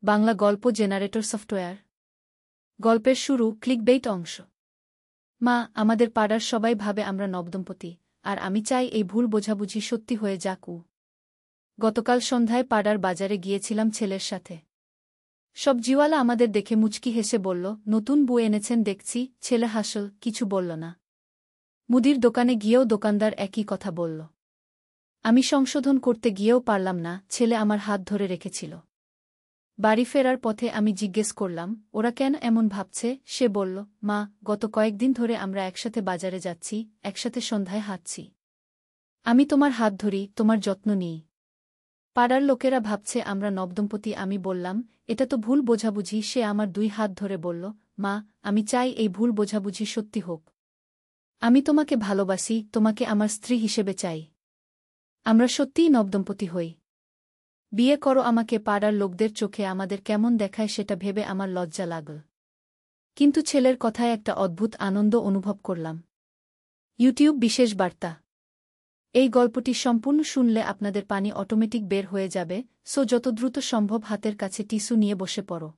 বাংলা গল্প generator software. গল্পের শুরু, ক্লিকবেইট অংশ। মা, আমাদের পাড়ার সবাই ভাবে আমরা নবদম্পতি, আর আমি চাই এই ভুল বোঝাবুঝি সত্যি হয়ে যাক। গতকাল সন্ধ্যায় পাড়ার বাজারে গিয়েছিলাম ছেলের সাথে। সবজিওয়ালা আমাদের দেখে মুচকি হেসে বলল, নতুন বউ এনেছেন দেখছি। ছেলে হাসল, কিছু বলল না। মুদির দোকানে গিয়েও দোকানদার একই কথা বলল। আমি সংশোধন করতে গিয়েও পারলাম না, ছেলে আমার হাত ধরে রেখেছিল। বাড়ি ফেরার পথে আমি জিজ্ঞেস করলাম, ওরা কেন এমন ভাবছে? সে বলল, মা, গত কয়েকদিন ধরে আমরা একসাথে বাজারে যাচ্ছি, একসাথে সন্ধ্যায় হাঁটছি। আমি তোমার হাত ধরি, তোমার যত্ন নিই। পাড়ার লোকেরা ভাবছে আমরা নবদম্পতি। আমি বললাম, এটা তো ভুল বোঝাবুঝি। সে আমার 2 হাত ধরে বলল, মা, আমি চাই এই ভুল বোঝাবুঝি সত্যি হোক। আমি তোমাকে ভালোবাসি, তোমাকে আমার স্ত্রী হিসেবে চাই। আমরা সত্যিই নবদম্পতি হই। বিয়ে করো আমাকে। পাড়ার লোকদের চোখে আমাদের কেমন দেখায় সেটা ভেবে আমার লজ্জা লাগল। কিন্তু ছেলের কথায় একটা অদ্ভুত আনন্দ অনুভব করলাম। ইউটিউব বিশেষ বার্তা। এই গল্পটি সম্পূর্ণ শুনলে আপনাদের পানি অটোমেটিক বের হয়ে যাবে, সো যত দ্রুত সম্ভব হাতের কাছে টিস্যু নিয়ে বসে পড়ো।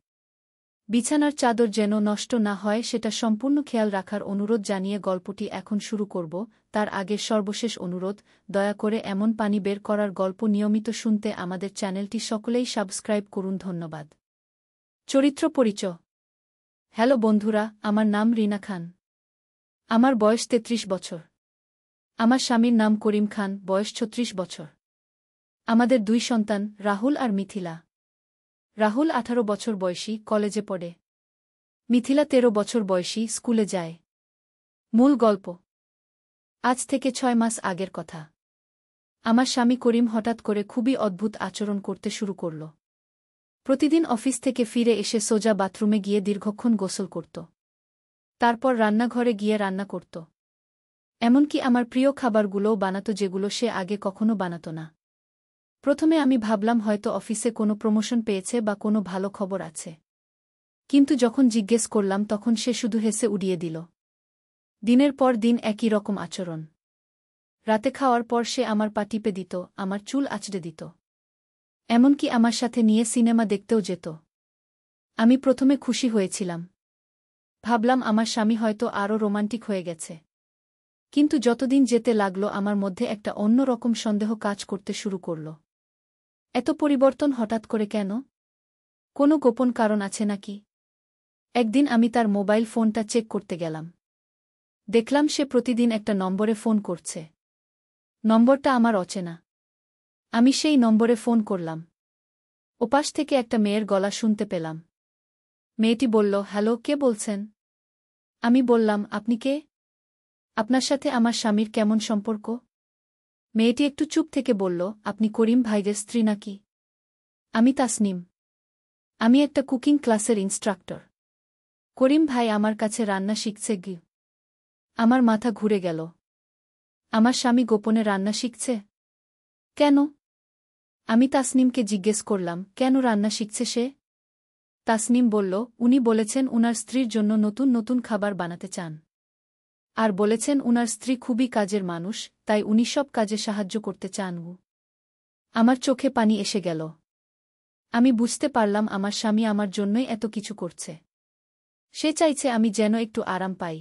বিছানার চাদর যেন নষ্ট না হয় সেটা সম্পূর্ণ খেয়াল রাখার অনুরোধ জানিয়ে গল্পটি এখন শুরু করব। তার আগে সর্বশেষ অনুরোধ, দয়া করে এমন পানি বের করার গল্প নিয়মিত শুনতে আমাদের চ্যানেলটি সকলেই সাবস্ক্রাইব করুন। ধন্যবাদ। চরিত্র পরিচয়। হ্যালো বন্ধুরা, আমার নাম রিনা খান। আমার বয়স 33 বছর। আমার স্বামীর নাম করিম খান, বয়স 36 বছর। আমাদের 2 সন্তান, রাহুল আর মিথিলা। রাহুল 18 বছর বয়সী, কলেজে পড়ে। মিথিলা 13 বছর বয়সী, স্কুলে যায়। মূল গল্প। আজ থেকে 6 মাস আগের কথা। আমার স্বামী করিম হঠাৎ করে খুবই অদ্ভুত আচরণ করতে শুরু করল। প্রতিদিন অফিস থেকে ফিরে এসে সোজা বাথরুমে গিয়ে দীর্ঘক্ষণ গোসল করত। তারপর রান্নাঘরে গিয়ে রান্না করত। এমনকি আমার প্রিয় খাবারগুলোও বানাত যেগুলো সে আগে কখনো বানাত না। প্রথমে আমি ভাবলাম হয়তো অফিসে কোনো প্রমোশন পেয়েছে বা কোনো ভালো খবর আছে। কিন্তু যখন জিজ্ঞেস করলাম তখন সে শুধু হেসে উড়িয়ে দিল। দিনের পর দিন একই রকম আচরণ। রাতে খাওয়ার পর সে আমার পা টিপে দিত, আমার চুল আঁচড়ে দিত। এমনকি আমার সাথে নিয়ে সিনেমা দেখতেও যেত। আমি প্রথমে খুশি হয়েছিলাম। ভাবলাম আমার স্বামী হয়তো আরও রোমান্টিক হয়ে গেছে। কিন্তু যতদিন যেতে লাগল আমার মধ্যে একটা অন্যরকম সন্দেহ কাজ করতে শুরু করল। এত পরিবর্তন হঠাৎ করে কেন? কোনো গোপন কারণ আছে নাকি? একদিন আমি তার মোবাইল ফোনটা চেক করতে গেলাম। দেখলাম সে প্রতিদিন একটা নম্বরে ফোন করছে। নম্বরটা আমার অচেনা। আমি সেই নম্বরে ফোন করলাম। ওপাশ থেকে একটা মেয়ের গলা শুনতে পেলাম। মেয়েটি বলল, হ্যালো, কে বলছেন? আমি বললাম, আপনি কে? আপনার সাথে আমার স্বামীর কেমন সম্পর্ক? মেয়েটি একটু চুপ থেকে বলল, আপনি করিম ভাইয়ের স্ত্রী নাকি? আমি তাসনিম। আমি একটা কুকিং ক্লাসের ইনস্ট্রাক্টর। করিম ভাই আমার কাছে রান্না শিখছে। আমার মাথা ঘুরে গেল। আমার স্বামী গোপনে রান্না শিখছে? কেন? আমি তাসনিমকে জিজ্ঞেস করলাম, কেন রান্না শিখছে সে? তাসনিম বলল, উনি বলেছেন উনার স্ত্রীর জন্য নতুন নতুন খাবার বানাতে চান। আর বলেছেন উনার স্ত্রী খুবই কাজের মানুষ, তাই উনি সব কাজে সাহায্য করতে চান। আমার চোখে পানি এসে গেল। আমি বুঝতে পারলাম আমার স্বামী আমার জন্যই এত কিছু করছে। সে চাইছে আমি যেন একটু আরাম পাই।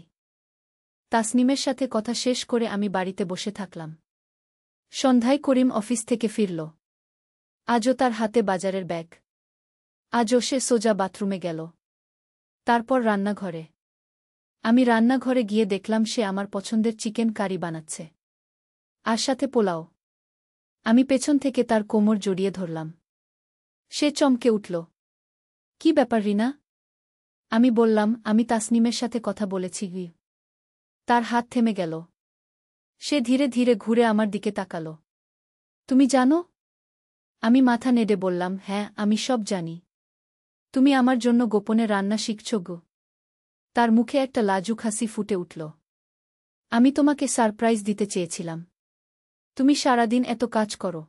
তাসনিমের সাথে কথা শেষ করে আমি বাড়িতে বসে থাকলাম। সন্ধ্যায় করিম অফিস থেকে ফিরল। আজও তার হাতে বাজারের ব্যাগ। আজও সে সোজা বাথরুমে গেল। তারপর রান্নাঘরে। আমি রান্নাঘরে গিয়ে দেখলাম সে আমার পছন্দের চিকেন কারি বানাচ্ছে। আর সাথে পোলাও। আমি পেছন থেকে তার কোমর জড়িয়ে ধরলাম। সে চমকে উঠল। কি ব্যাপার রিনা? আমি বললাম, আমি তাসনিমের সাথে কথা বলেছি। তার হাত থেমে গেল। সে ধীরে ধীরে ঘুরে আমার দিকে তাকাল। তুমি জানো? আমি মাথা নেড়ে বললাম, হ্যাঁ, আমি সব জানি। তুমি আমার জন্য গোপনে রান্না শিখছ গো। তার মুখে একটা লাজুক হাসি ফুটে উঠল। আমি তোমাকে সারপ্রাইজ দিতে চেয়েছিলাম। তুমি সারাদিন এত কাজ করো।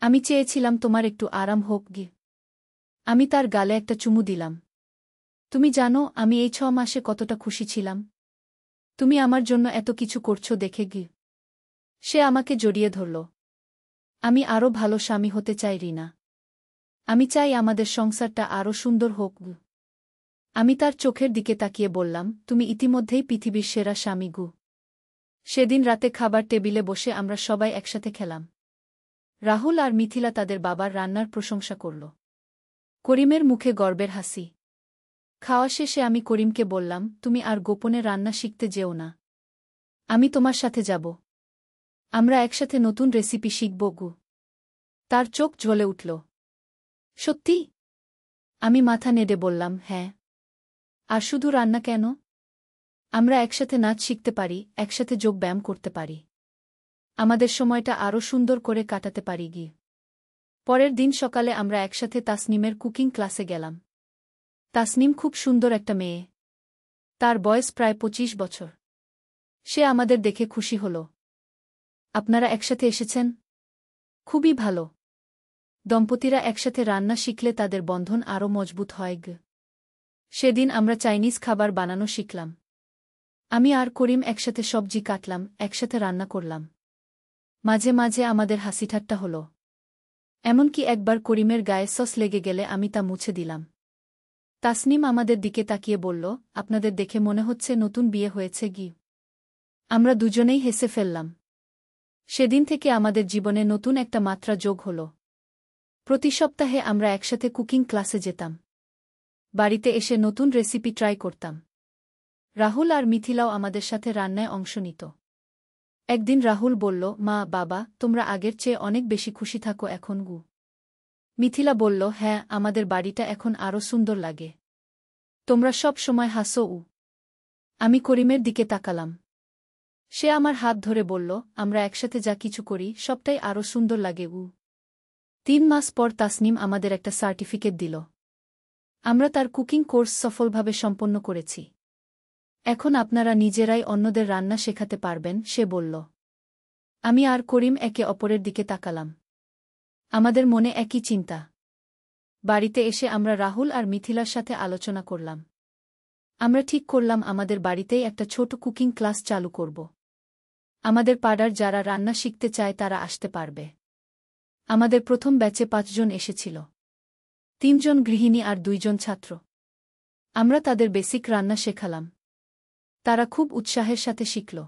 আমি চেয়েছিলাম তোমার একটু আরাম হোক। আমি তার গালে একটা চুমু দিলাম। তুমি জানো আমি এই 6 মাসে কতটা খুশি ছিলাম? তুমি আমার জন্য এত কিছু করছো দেখে। সে আমাকে জড়িয়ে ধরল। আমি আরও ভালো স্বামী হতে চাই রিনা। আমি চাই আমাদের সংসারটা আরও সুন্দর হোক। আমি তার চোখের দিকে তাকিয়ে বললাম, তুমি ইতিমধ্যেই পৃথিবীর সেরা স্বামী গু। সেদিন রাতে খাবার টেবিলে বসে আমরা সবাই একসাথে খেলাম। রাহুল আর মিথিলা তাদের বাবার রান্নার প্রশংসা করল। করিমের মুখে গর্বের হাসি। খাওয়া শেষে আমি করিমকে বললাম, তুমি আর গোপনে রান্না শিখতে যেও না। আমি তোমার সাথে যাব। আমরা একসাথে নতুন রেসিপি শিখব গু। তার চোখ জ্বলে উঠল। সত্যি? আমি মাথা নেড়ে বললাম, হ্যাঁ। আর শুধু রান্না কেন? আমরা একসাথে নাচ শিখতে পারি, একসাথে যোগ ব্যায়াম করতে পারি। আমাদের সময়টা আরও সুন্দর করে কাটাতে পারি গি। পরের দিন সকালে আমরা একসাথে তাসনিমের কুকিং ক্লাসে গেলাম। তাসনিম খুব সুন্দর একটা মেয়ে। তার বয়স প্রায় 25 বছর। সে আমাদের দেখে খুশি হল। আপনারা একসাথে এসেছেন? খুবই ভালো। দম্পতিরা একসাথে রান্না শিখলে তাদের বন্ধন আরও মজবুত হয় গ। সেদিন আমরা চাইনিজ খাবার বানানো শিখলাম। আমি আর করিম একসাথে সবজি কাটলাম, একসাথে রান্না করলাম। মাঝে মাঝে আমাদের হাসিঠাট্টা হল। এমনকি একবার করিমের গায়ে সস লেগে গেলে আমি তা মুছে দিলাম। তাসনিম আমাদের দিকে তাকিয়ে বলল, আপনাদের দেখে মনে হচ্ছে নতুন বিয়ে হয়েছে গি। আমরা দুজনেই হেসে ফেললাম। সেদিন থেকে আমাদের জীবনে নতুন একটা মাত্রা যোগ হল। প্রতি সপ্তাহে আমরা একসাথে কুকিং ক্লাসে যেতাম। বাড়িতে এসে নতুন রেসিপি ট্রাই করতাম। রাহুল আর মিথিলাও আমাদের সাথে রান্নায় অংশ নিত। একদিন রাহুল বলল, মা, বাবা, তোমরা আগের চেয়ে অনেক বেশি খুশি থাকো এখন গু। মিথিলা বলল, হ্যাঁ, আমাদের বাড়িটা এখন আরও সুন্দর লাগে। তোমরা সব সময় হাসো উ। আমি করিমের দিকে তাকালাম। সে আমার হাত ধরে বলল, আমরা একসাথে যা কিছু করি সবটাই আরও সুন্দর লাগে উ। 3 মাস পর তাসনিম আমাদের একটা সার্টিফিকেট দিল। আমরা তার কুকিং কোর্স সফলভাবে সম্পন্ন করেছি। এখন আপনারা নিজেরাই অন্যদের রান্না শেখাতে পারবেন, সে বলল। আমি আর করিম একে অপরের দিকে তাকালাম। আমাদের মনে একই চিন্তা। বাড়িতে এসে আমরা রাহুল আর মিথিলার সাথে আলোচনা করলাম। আমরা ঠিক করলাম আমাদের বাড়িতেই একটা ছোট কুকিং ক্লাস চালু করব। আমাদের পাড়ার যারা রান্না শিখতে চায় তারা আসতে পারবে। আমাদের প্রথম ব্যাচে 5 জন এসেছিল। 3 জন গৃহিণী আর 2 জন ছাত্র। আমরা তাদের বেসিক রান্না শেখালাম। তারা খুব উৎসাহের সাথে শিখল।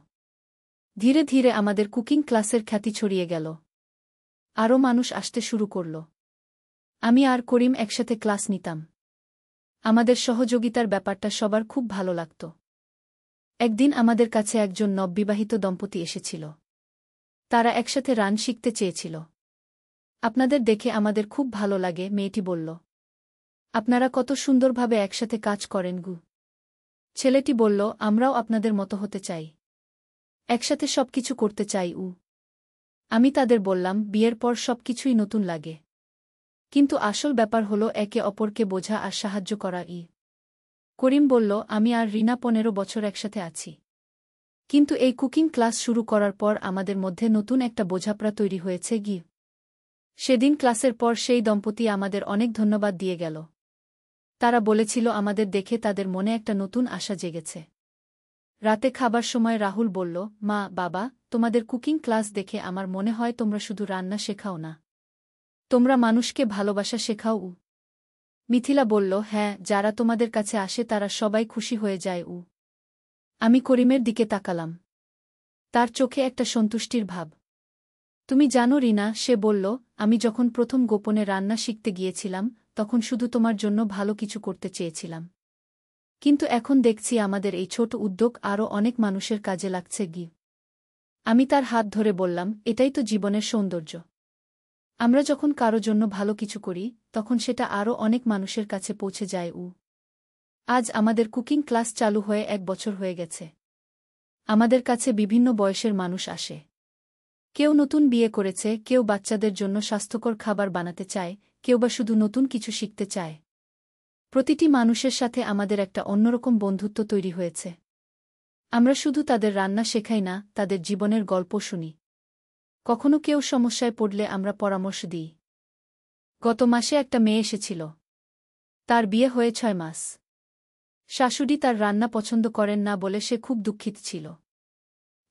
ধীরে ধীরে আমাদের কুকিং ক্লাসের খ্যাতি ছড়িয়ে গেল। আরও মানুষ আসতে শুরু করল। আমি আর করিম একসাথে ক্লাস নিতাম। আমাদের সহযোগিতার ব্যাপারটা সবার খুব ভালো লাগত। একদিন আমাদের কাছে একজন নববিবাহিত দম্পতি এসেছিল। তারা একসাথে রান শিখতে চেয়েছিল। আপনাদের দেখে আমাদের খুব ভালো লাগে, মেয়েটি বলল। আপনারা কত সুন্দরভাবে একসাথে কাজ করেন গু। ছেলেটি বলল, আমরাও আপনাদের মতো হতে চাই। একসাথে সবকিছু করতে চাই উ। আমি তাদের বললাম, বিয়ের পর সবকিছুই নতুন লাগে। কিন্তু আসল ব্যাপার হলো একে অপরকে বোঝা আর সাহায্য করা। করিম বলল, আমি আর রিনা 15 বছর একসাথে আছি। কিন্তু এই কুকিং ক্লাস শুরু করার পর আমাদের মধ্যে নতুন একটা বোঝাপড়া তৈরি হয়েছে গি। সেদিন ক্লাসের পর সেই দম্পতি আমাদের অনেক ধন্যবাদ দিয়ে গেল। তারা বলেছিল আমাদের দেখে তাদের মনে একটা নতুন আশা জেগেছে। রাতে খাবার সময় রাহুল বলল, মা, বাবা, তোমাদের কুকিং ক্লাস দেখে আমার মনে হয় তোমরা শুধু রান্না শেখাও না, তোমরা মানুষকে ভালোবাসা শেখাও উ। মিথিলা বলল, হ্যাঁ, যারা তোমাদের কাছে আসে তারা সবাই খুশি হয়ে যায় উ। আমি করিমের দিকে তাকালাম। তার চোখে একটা সন্তুষ্টির ভাব। তুমি জানো রিনা, সে বলল, আমি যখন প্রথম গোপনে রান্না শিখতে গিয়েছিলাম তখন শুধু তোমার জন্য ভালো কিছু করতে চেয়েছিলাম। কিন্তু এখন দেখছি আমাদের এই ছোট উদ্যোগ আরও অনেক মানুষের কাজে লাগছে গি। আমি তার হাত ধরে বললাম, এটাই তো জীবনের সৌন্দর্য। আমরা যখন কারো জন্য ভালো কিছু করি তখন সেটা আরও অনেক মানুষের কাছে পৌঁছে যায় উ। আজ আমাদের কুকিং ক্লাস চালু হয়ে 1 বছর হয়ে গেছে। আমাদের কাছে বিভিন্ন বয়সের মানুষ আসে। কেউ নতুন বিয়ে করেছে, কেউ বাচ্চাদের জন্য স্বাস্থ্যকর খাবার বানাতে চায়, কেউ বা শুধু নতুন কিছু শিখতে চায়। প্রতিটি মানুষের সাথে আমাদের একটা অন্যরকম বন্ধুত্ব তৈরি হয়েছে। আমরা শুধু তাদের রান্না শেখাই না, তাদের জীবনের গল্প শুনি। কখনো কেউ সমস্যায় পড়লে আমরা পরামর্শ দিই। গত মাসে একটা মেয়ে এসেছিল। তার বিয়ে হয়ে 6 মাস। শাশুড়ি তার রান্না পছন্দ করেন না বলে সে খুব দুঃখিত ছিল।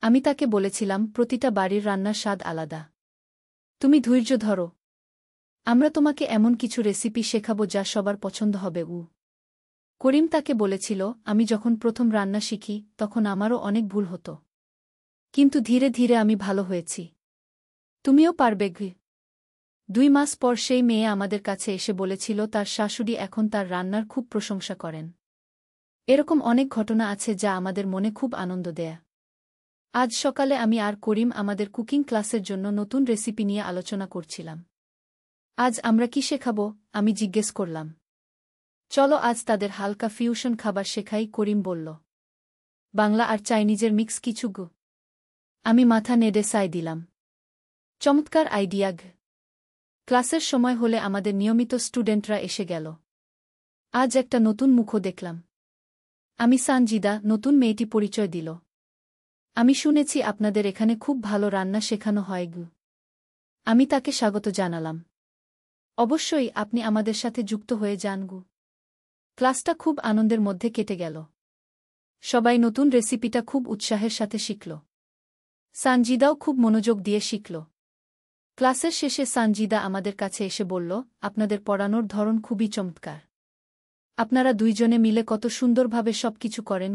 আমি তাকে বলেছিলাম, প্রতিটা বাড়ির রান্নার স্বাদ আলাদা। তুমি ধৈর্য ধরো। আমরা তোমাকে এমন কিছু রেসিপি শেখাবো যা সবার পছন্দ হবে। করিম তাকে বলেছিল, আমি যখন প্রথম রান্না শিখি তখন আমারও অনেক ভুল হতো। কিন্তু ধীরে ধীরে আমি ভালো হয়েছি। তুমিও পারবে। 2 মাস পর সেই মেয়ে আমাদের কাছে এসে বলেছিল তার শাশুড়ি এখন তার রান্নার খুব প্রশংসা করেন। এরকম অনেক ঘটনা আছে যা আমাদের মনে খুব আনন্দ দেয়। আজ সকালে আমি আর করিম আমাদের কুকিং ক্লাসের জন্য নতুন রেসিপি নিয়ে আলোচনা করছিলাম। আজ আমরা কি শেখাবো? আমি জিজ্ঞেস করলাম। চলো আজ তাদের হালকা ফিউশন খাবার শেখাই, করিম বলল। বাংলা আর চাইনিজের মিক্স কিছু। আমি মাথা নেড়ে সায় দিলাম। চমৎকার আইডিয়া। ক্লাসের সময় হলে আমাদের নিয়মিত স্টুডেন্টরা এসে গেল। আজ একটা নতুন মুখও দেখলাম। আমি সানজিদা, নতুন মেয়েটি পরিচয় দিল। আমি শুনেছি আপনাদের এখানে খুব ভালো রান্না শেখানো হয়। আমি তাকে স্বাগত জানালাম। অবশ্যই, আপনি আমাদের সাথে যুক্ত হয়ে যান। ক্লাসটা খুব আনন্দের মধ্যে কেটে গেল। সবাই নতুন রেসিপিটা খুব উৎসাহের সাথে শিখল। সানজিদাও খুব মনোযোগ দিয়ে শিখল। ক্লাসের শেষে সানজিদা আমাদের কাছে এসে বলল, আপনাদের পড়ানোর ধরন খুবই চমৎকার। আপনারা দুইজনে মিলে কত সুন্দরভাবে সবকিছু করেন।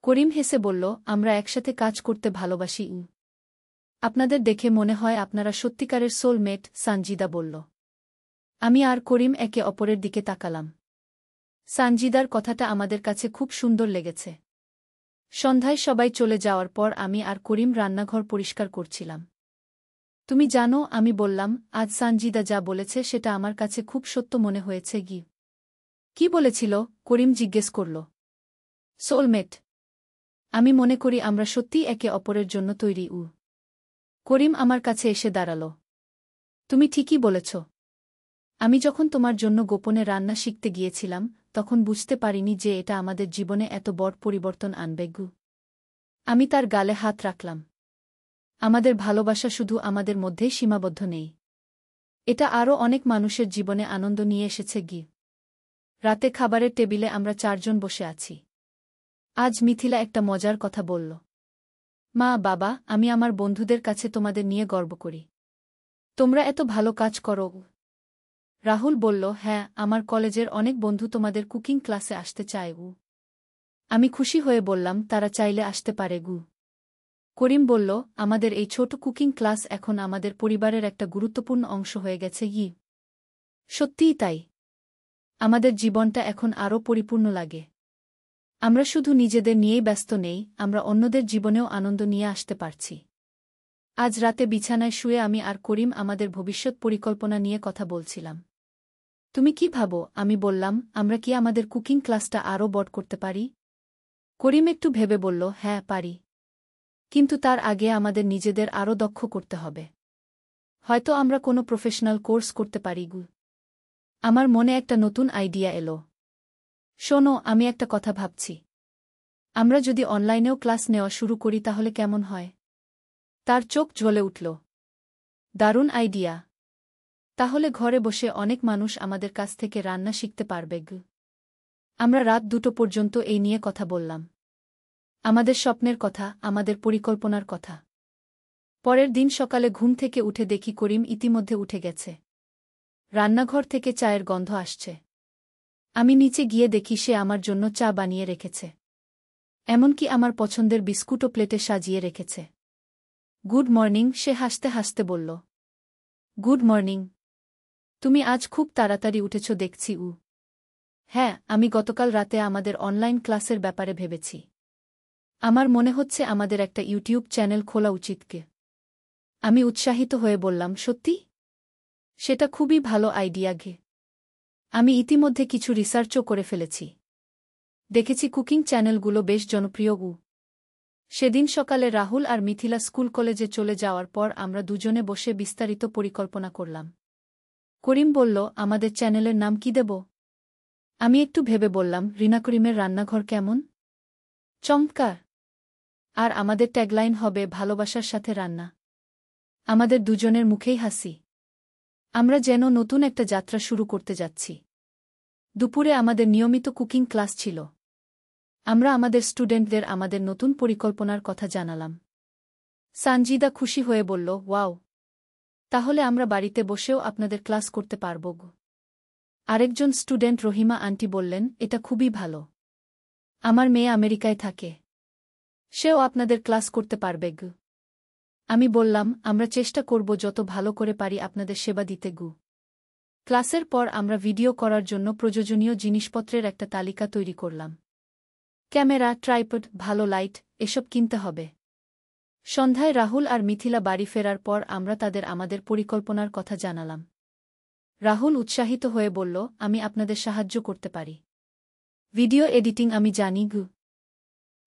করিম হেসে বলল, আমরা একসাথে কাজ করতে ভালোবাসি। আপনাদের দেখে মনে হয় আপনারা সত্যিকারের সোলমেট, সানজিদা বলল। আমি আর করিম একে অপরের দিকে তাকালাম। সানজিদার কথাটা আমাদের কাছে খুব সুন্দর লেগেছে। সন্ধ্যায় সবাই চলে যাওয়ার পর আমি আর করিম রান্নাঘর পরিষ্কার করছিলাম। তুমি জানো, আমি বললাম, আজ সানজিদা যা বলেছে সেটা আমার কাছে খুব সত্য মনে হয়েছে। কি বলেছিল? করিম জিজ্ঞেস করল। সোলমেট। আমি মনে করি আমরা সত্যিই একে অপরের জন্য তৈরি। করিম আমার কাছে এসে দাঁড়াল। তুমি ঠিকই বলেছ। আমি যখন তোমার জন্য গোপনে রান্না শিখতে গিয়েছিলাম তখন বুঝতে পারিনি যে এটা আমাদের জীবনে এত বড় পরিবর্তন আনবে। আমি তার গালে হাত রাখলাম। আমাদের ভালোবাসা শুধু আমাদের মধ্যেই সীমাবদ্ধ নেই। এটা আরও অনেক মানুষের জীবনে আনন্দ নিয়ে এসেছে। রাতে খাবারের টেবিলে আমরা 4 জন বসে আছি। আজ মিথিলা একটা মজার কথা বলল। মা, বাবা, আমি আমার বন্ধুদের কাছে তোমাদের নিয়ে গর্ব করি। তোমরা এত ভালো কাজ করো। রাহুল বলল, হ্যাঁ, আমার কলেজের অনেক বন্ধু তোমাদের কুকিং ক্লাসে আসতে চায়। আমি খুশি হয়ে বললাম, তারা চাইলে আসতে পারে। করিম বলল, আমাদের এই ছোট কুকিং ক্লাস এখন আমাদের পরিবারের একটা গুরুত্বপূর্ণ অংশ হয়ে গেছে। সত্যিই তাই। আমাদের জীবনটা এখন আরও পরিপূর্ণ লাগে। আমরা শুধু নিজেদের নিয়েই ব্যস্ত নেই, আমরা অন্যদের জীবনেও আনন্দ নিয়ে আসতে পারছি। আজ রাতে বিছানায় শুয়ে আমি আর করিম আমাদের ভবিষ্যৎ পরিকল্পনা নিয়ে কথা বলছিলাম। তুমি কি ভাবো? আমি বললাম, আমরা কি আমাদের কুকিং ক্লাসটা আরও বড় করতে পারি? করিম একটু ভেবে বলল, হ্যাঁ, পারি। কিন্তু তার আগে আমাদের নিজেদের আরও দক্ষ করতে হবে। হয়তো আমরা কোনো প্রফেশনাল কোর্স করতে পারি। আমার মনে একটা নতুন আইডিয়া এলো। শোনো, আমি একটা কথা ভাবছি। আমরা যদি অনলাইনেও ক্লাস নেওয়া শুরু করি তাহলে কেমন হয়? তার চোখ জ্বলে উঠল। দারুণ আইডিয়া। তাহলে ঘরে বসে অনেক মানুষ আমাদের কাছ থেকে রান্না শিখতে পারবে। আমরা রাত 2টো পর্যন্ত এই নিয়ে কথা বললাম। আমাদের স্বপ্নের কথা, আমাদের পরিকল্পনার কথা। পরের দিন সকালে ঘুম থেকে উঠে দেখি করিম ইতিমধ্যে উঠে গেছে। রান্নাঘর থেকে চায়ের গন্ধ আসছে। আমি নিচে গিয়ে দেখি সে আমার জন্য চা বানিয়ে রেখেছে। এমনকি আমার পছন্দের বিস্কুটও প্লেটে সাজিয়ে রেখেছে। গুড মর্নিং, সে হাসতে হাসতে বলল। Good morning. তুমি আজ খুব তাড়াতাড়ি উঠেছ দেখছি। হ্যাঁ, আমি গতকাল রাতে আমাদের অনলাইন ক্লাসের ব্যাপারে ভেবেছি। আমার মনে হচ্ছে আমাদের একটা ইউটিউব চ্যানেল খোলা উচিত। আমি উৎসাহিত হয়ে বললাম, সত্যি? সেটা খুবই ভালো আইডিয়া। আমি ইতিমধ্যে কিছু রিসার্চও করে ফেলেছি। দেখেছি কুকিং চ্যানেলগুলো বেশ জনপ্রিয়। সেদিন সকালে রাহুল আর মিথিলা স্কুল কলেজে চলে যাওয়ার পর আমরা দুজনে বসে বিস্তারিত পরিকল্পনা করলাম। করিম বলল, আমাদের চ্যানেলের নাম কি দেব? আমি একটু ভেবে বললাম, রিনা করিমের রান্নাঘর কেমন? চমৎকার। আর আমাদের ট্যাগলাইন হবে, ভালোবাসার সাথে রান্না। আমাদের দুজনের মুখেই হাসি। আমরা যেন নতুন একটা যাত্রা শুরু করতে যাচ্ছি। দুপুরে আমাদের নিয়মিত কুকিং ক্লাস ছিল। আমরা আমাদের স্টুডেন্টদের আমাদের নতুন পরিকল্পনার কথা জানালাম। সানজিদা খুশি হয়ে বলল, ওয়াও! তাহলে আমরা বাড়িতে বসেও আপনাদের ক্লাস করতে পারব গো। আরেকজন স্টুডেন্ট রহিমা আন্টি বললেন, এটা খুবই ভালো। আমার মেয়ে আমেরিকায় থাকে। সেও আপনাদের ক্লাস করতে পারবে গো। আমি বললাম, আমরা চেষ্টা করব যত ভালো করে পারি আপনাদের সেবা দিতে গু। ক্লাসের পর আমরা ভিডিও করার জন্য প্রয়োজনীয় জিনিসপত্রের একটা তালিকা তৈরি করলাম। ক্যামেরা, ট্রাইপড, ভালো লাইট, এসব কিনতে হবে। সন্ধ্যায় রাহুল আর মিথিলা বাড়ি ফেরার পর আমরা তাদের আমাদের পরিকল্পনার কথা জানালাম। রাহুল উৎসাহিত হয়ে বলল, আমি আপনাদের সাহায্য করতে পারি। ভিডিও এডিটিং আমি জানি গু।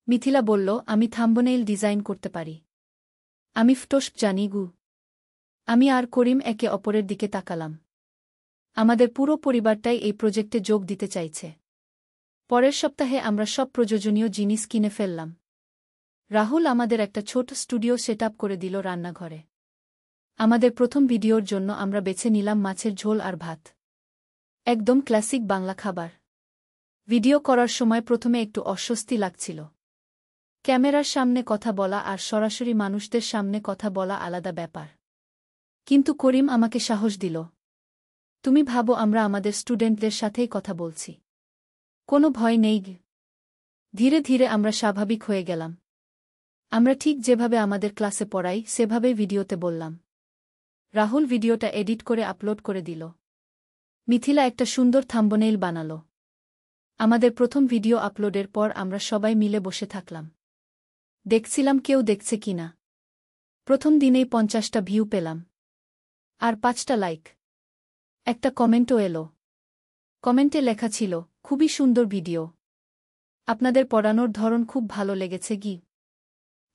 মিথিলা বলল, আমি থাম্বনেইল ডিজাইন করতে পারি। আমি ফটোশপ জানি গু। আমি আর করিম একে অপরের দিকে তাকালাম। আমাদের পুরো পরিবারটাই এই প্রজেক্টে যোগ দিতে চাইছে। পরের সপ্তাহে আমরা সব প্রয়োজনীয় জিনিস কিনে ফেললাম। রাহুল আমাদের একটা ছোট স্টুডিও সেটআপ করে দিল রান্নাঘরে। আমাদের প্রথম ভিডিওর জন্য আমরা বেছে নিলাম মাছের ঝোল আর ভাত। একদম ক্লাসিক বাংলা খাবার। ভিডিও করার সময় প্রথমে একটু অস্বস্তি লাগছিল। ক্যামেরার সামনে কথা বলা আর সরাসরি মানুষদের সামনে কথা বলা আলাদা ব্যাপার। কিন্তু করিম আমাকে সাহস দিল। তুমি ভাবো আমরা আমাদের স্টুডেন্টদের সাথেই কথা বলছি। কোনো ভয় নেই। ধীরে ধীরে আমরা স্বাভাবিক হয়ে গেলাম। আমরা ঠিক যেভাবে আমাদের ক্লাসে পড়াই সেভাবেই ভিডিওতে বললাম। রাহুল ভিডিওটা এডিট করে আপলোড করে দিল। মিথিলা একটা সুন্দর থাম্বনেইল বানাল। আমাদের প্রথম ভিডিও আপলোডের পর আমরা সবাই মিলে বসে থাকলাম। দেখছিলাম কেউ দেখছে কিনা। প্রথম দিনেই 50টা ভিউ পেলাম। আর 5টা লাইক। একটা কমেন্টও এলো। কমেন্টে লেখা ছিল, খুবই সুন্দর ভিডিও। আপনাদের পড়ানোর ধরন খুব ভালো লেগেছে গি।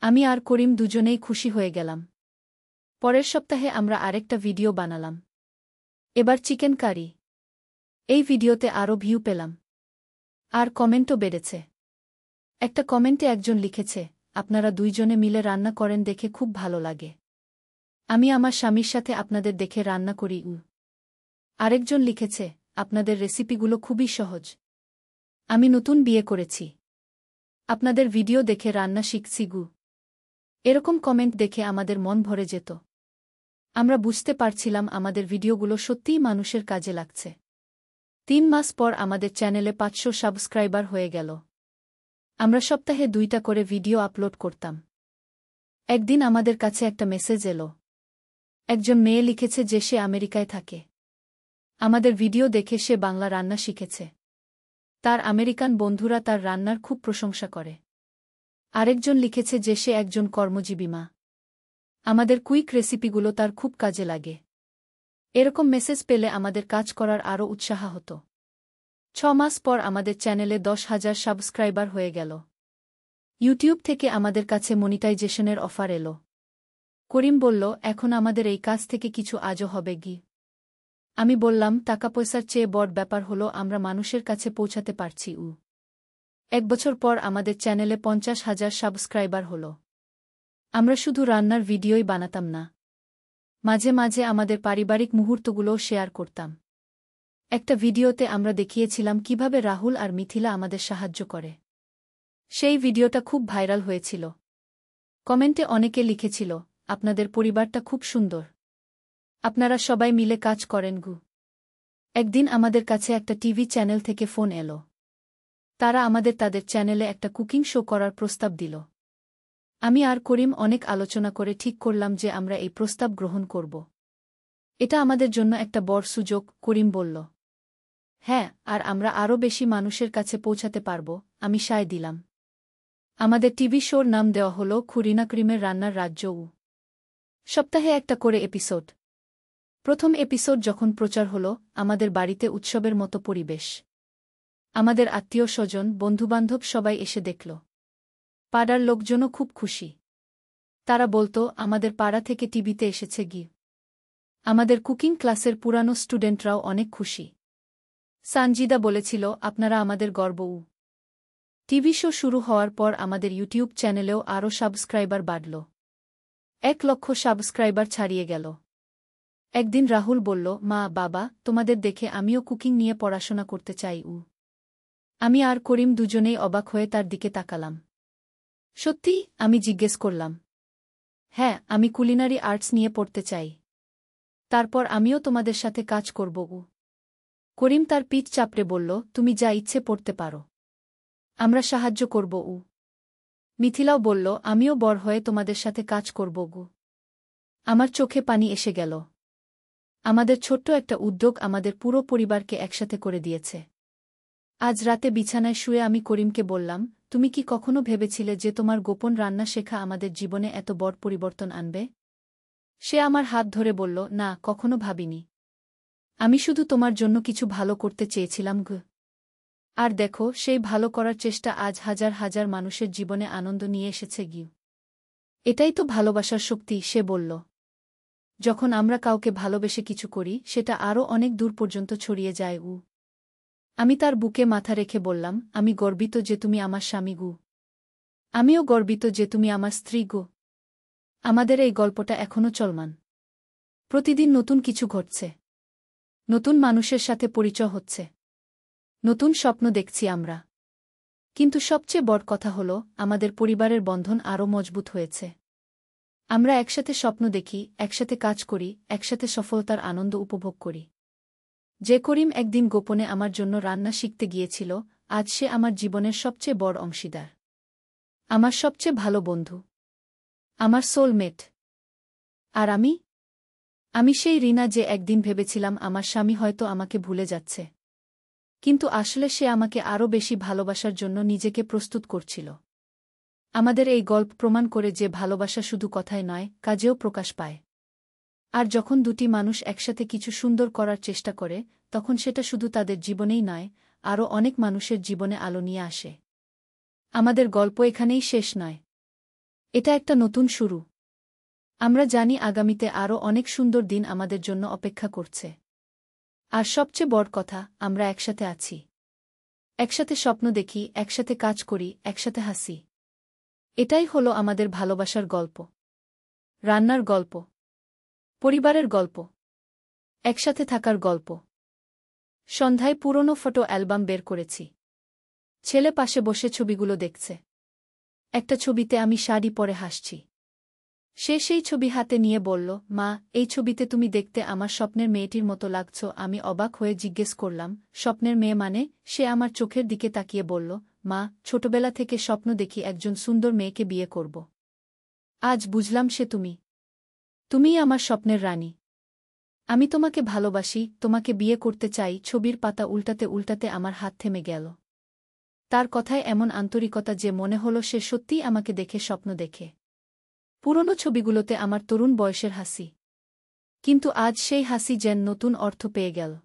আমি আর করিম দুজনেই খুশি হয়ে গেলাম। পরের সপ্তাহে আমরা আরেকটা ভিডিও বানালাম। এবার চিকেন কারি। এই ভিডিওতে আরও ভিউ পেলাম। আর কমেন্টও বেড়েছে। একটা কমেন্টে একজন লিখেছে, আপনারা দুইজনে মিলে রান্না করেন দেখে খুব ভালো লাগে। আমি আমার স্বামীর সাথে আপনাদের দেখে রান্না করি। আরেকজন লিখেছে, আপনাদের রেসিপিগুলো খুবই সহজ। আমি নতুন বিয়ে করেছি। আপনাদের ভিডিও দেখে রান্না শিখছি গু। এরকম কমেন্ট দেখে আমাদের মন ভরে যেত। আমরা বুঝতে পারছিলাম আমাদের ভিডিওগুলো সত্যিই মানুষের কাজে লাগছে। 3 মাস পর আমাদের চ্যানেলে 500 সাবস্ক্রাইবার হয়ে গেল। আমরা সপ্তাহে 2টা করে ভিডিও আপলোড করতাম। একদিন আমাদের কাছে একটা মেসেজ এলো। একজন মেয়ে লিখেছে যে সে আমেরিকায় থাকে। আমাদের ভিডিও দেখে সে বাংলা রান্না শিখেছে। তার আমেরিকান বন্ধুরা তার রান্নার খুব প্রশংসা করে। আরেকজন লিখেছে যে সে একজন কর্মজীবী মা। আমাদের কুইক রেসিপিগুলো তার খুব কাজে লাগে। এরকম মেসেজ পেলে আমাদের কাজ করার আরও উৎসাহ হতো। 6 মাস পর আমাদের চ্যানেলে 10,000 সাবস্ক্রাইবার হয়ে গেল। ইউটিউব থেকে আমাদের কাছে মনিটাইজেশনের অফার এলো। করিম বলল, এখন আমাদের এই কাজ থেকে কিছু আজও হবে গি। আমি বললাম, টাকা পয়সার চেয়ে বড় ব্যাপার হলো আমরা মানুষের কাছে পৌঁছাতে পারছি। 1 বছর পর আমাদের চ্যানেলে 50,000 সাবস্ক্রাইবার হলো। আমরা শুধু রান্নার ভিডিওই বানাতাম না। মাঝে মাঝে আমাদের পারিবারিক মুহূর্তগুলোও শেয়ার করতাম। একটা ভিডিওতে আমরা দেখিয়েছিলাম কিভাবে রাহুল আর মিথিলা আমাদের সাহায্য করে। সেই ভিডিওটা খুব ভাইরাল হয়েছিল। কমেন্টে অনেকে লিখেছিল, আপনাদের পরিবারটা খুব সুন্দর। আপনারা সবাই মিলে কাজ করেন গু। একদিন আমাদের কাছে একটা টিভি চ্যানেল থেকে ফোন এলো। তারা আমাদের তাদের চ্যানেলে একটা কুকিং শো করার প্রস্তাব দিল। আমি আর করিম অনেক আলোচনা করে ঠিক করলাম যে আমরা এই প্রস্তাব গ্রহণ করব। এটা আমাদের জন্য একটা বড় সুযোগ, করিম বলল। হ্যাঁ, আর আমরা আরও বেশি মানুষের কাছে পৌঁছাতে পারব, আমি সায় দিলাম। আমাদের টিভি শোর নাম দেওয়া হল খুরিনা করিমের রান্নার রাজ্য। সপ্তাহে একটা করে এপিসোড। প্রথম এপিসোড যখন প্রচার হল, আমাদের বাড়িতে উৎসবের মতো পরিবেশ। আমাদের আত্মীয় স্বজন, বন্ধুবান্ধব সবাই এসে দেখল। পাড়ার লোকজনও খুব খুশি। তারা বলতো, আমাদের পাড়া থেকে টিভিতে এসেছে গি। আমাদের কুকিং ক্লাসের পুরানো স্টুডেন্টরাও অনেক খুশি। সানজিদা বলেছিল, আপনারা আমাদের গর্ব। টিভি শো শুরু হওয়ার পর আমাদের ইউটিউব চ্যানেলেও আরও সাবস্ক্রাইবার বাড়ল। 1 লক্ষ সাবস্ক্রাইবার ছাড়িয়ে গেল। একদিন রাহুল বলল, মা, বাবা, তোমাদের দেখে আমিও কুকিং নিয়ে পড়াশোনা করতে চাই। আমি আর করিম দুজনেই অবাক হয়ে তার দিকে তাকালাম। সত্যি? আমি জিজ্ঞেস করলাম। হ্যাঁ, আমি কুলিনারি আর্টস নিয়ে পড়তে চাই। তারপর আমিও তোমাদের সাথে কাজ করব। করিম তার পিঠ চাপড়ে বলল, তুমি যা ইচ্ছে পড়তে পারো। আমরা সাহায্য করব। মিথিলাও বলল, আমিও বড় হয়ে তোমাদের সাথে কাজ করব। আমার চোখে পানি এসে গেল। আমাদের ছোট্ট একটা উদ্যোগ আমাদের পুরো পরিবারকে একসাথে করে দিয়েছে। আজ রাতে বিছানায় শুয়ে আমি করিমকে বললাম, তুমি কি কখনো ভেবেছিলে যে তোমার গোপন রান্না শেখা আমাদের জীবনে এত বড় পরিবর্তন আনবে? সে আমার হাত ধরে বলল, না, কখনো ভাবিনি। আমি শুধু তোমার জন্য কিছু ভালো করতে চেয়েছিলাম। আর দেখো, সেই ভালো করার চেষ্টা আজ হাজার হাজার মানুষের জীবনে আনন্দ নিয়ে এসেছে। এটাই তো ভালোবাসার শক্তি, সে বলল। যখন আমরা কাউকে ভালোবেসে কিছু করি, সেটা আরও অনেক দূর পর্যন্ত ছড়িয়ে যায়। আমি তার বুকে মাথা রেখে বললাম, আমি গর্বিত যে তুমি আমার স্বামী। আমিও গর্বিত যে তুমি আমার স্ত্রী। আমাদের এই গল্পটা এখনও চলমান। প্রতিদিন নতুন কিছু ঘটছে। নতুন মানুষের সাথে পরিচয় হচ্ছে। নতুন স্বপ্ন দেখছি আমরা। কিন্তু সবচেয়ে বড় কথা হল, আমাদের পরিবারের বন্ধন আরও মজবুত হয়েছে। আমরা একসাথে স্বপ্ন দেখি, একসাথে কাজ করি, একসাথে সফলতার আনন্দ উপভোগ করি। যে করিম একদিন গোপনে আমার জন্য রান্না শিখতে গিয়েছিল, আজ সে আমার জীবনের সবচেয়ে বড় অংশীদার। আমার সবচেয়ে ভালো বন্ধু। আমার সোলমেট। আর আমি সেই রিনা যে একদিন ভেবেছিলাম আমার স্বামী হয়তো আমাকে ভুলে যাচ্ছে। কিন্তু আসলে সে আমাকে আরও বেশি ভালোবাসার জন্য নিজেকে প্রস্তুত করছিল। আমাদের এই গল্প প্রমাণ করে যে ভালোবাসা শুধু কথায় নয়, কাজেও প্রকাশ পায়। আর যখন দুটি মানুষ একসাথে কিছু সুন্দর করার চেষ্টা করে, তখন সেটা শুধু তাদের জীবনেই নয়, আরও অনেক মানুষের জীবনে আলো নিয়ে আসে। আমাদের গল্প এখানেই শেষ নয়। এটা একটা নতুন শুরু। আমরা জানি আগামীতে আরও অনেক সুন্দর দিন আমাদের জন্য অপেক্ষা করছে। আর সবচেয়ে বড় কথা, আমরা একসাথে আছি। একসাথে স্বপ্ন দেখি, একসাথে কাজ করি, একসাথে হাসি। এটাই হলো আমাদের ভালোবাসার গল্প। রান্নার গল্প। পরিবারের গল্প। একসাথে থাকার গল্প। সন্ধ্যায় পুরনো ফটো অ্যালবাম বের করেছি। ছেলে পাশে বসে ছবিগুলো দেখছে। একটা ছবিতে আমি শাড়ি পরে হাসছি। সে সেই ছবি হাতে নিয়ে বলল, মা, এই ছবিতে তুমি দেখতে আমার স্বপ্নের মেয়েটির মতো লাগছ। আমি অবাক হয়ে জিজ্ঞেস করলাম, স্বপ্নের মেয়ে মানে? সে আমার চোখের দিকে তাকিয়ে বলল, মা, ছোটবেলা থেকে স্বপ্ন দেখি একজন সুন্দর মেয়েকে বিয়ে করব। আজ বুঝলাম সে তুমি। তুমিই আমার স্বপ্নের রানী। আমি তোমাকে ভালোবাসি, তোমাকে বিয়ে করতে চাই। ছবির পাতা উল্টাতে উল্টাতে আমার হাত থেমে গেল। তার কথায় এমন আন্তরিকতা যে মনে হলো সে সত্যিই আমাকে দেখে স্বপ্ন দেখে। পুরনো ছবিগুলোতে আমার তরুণ বয়সের হাসি। কিন্তু আজ সেই হাসি যেন নতুন অর্থ পেয়ে গেল।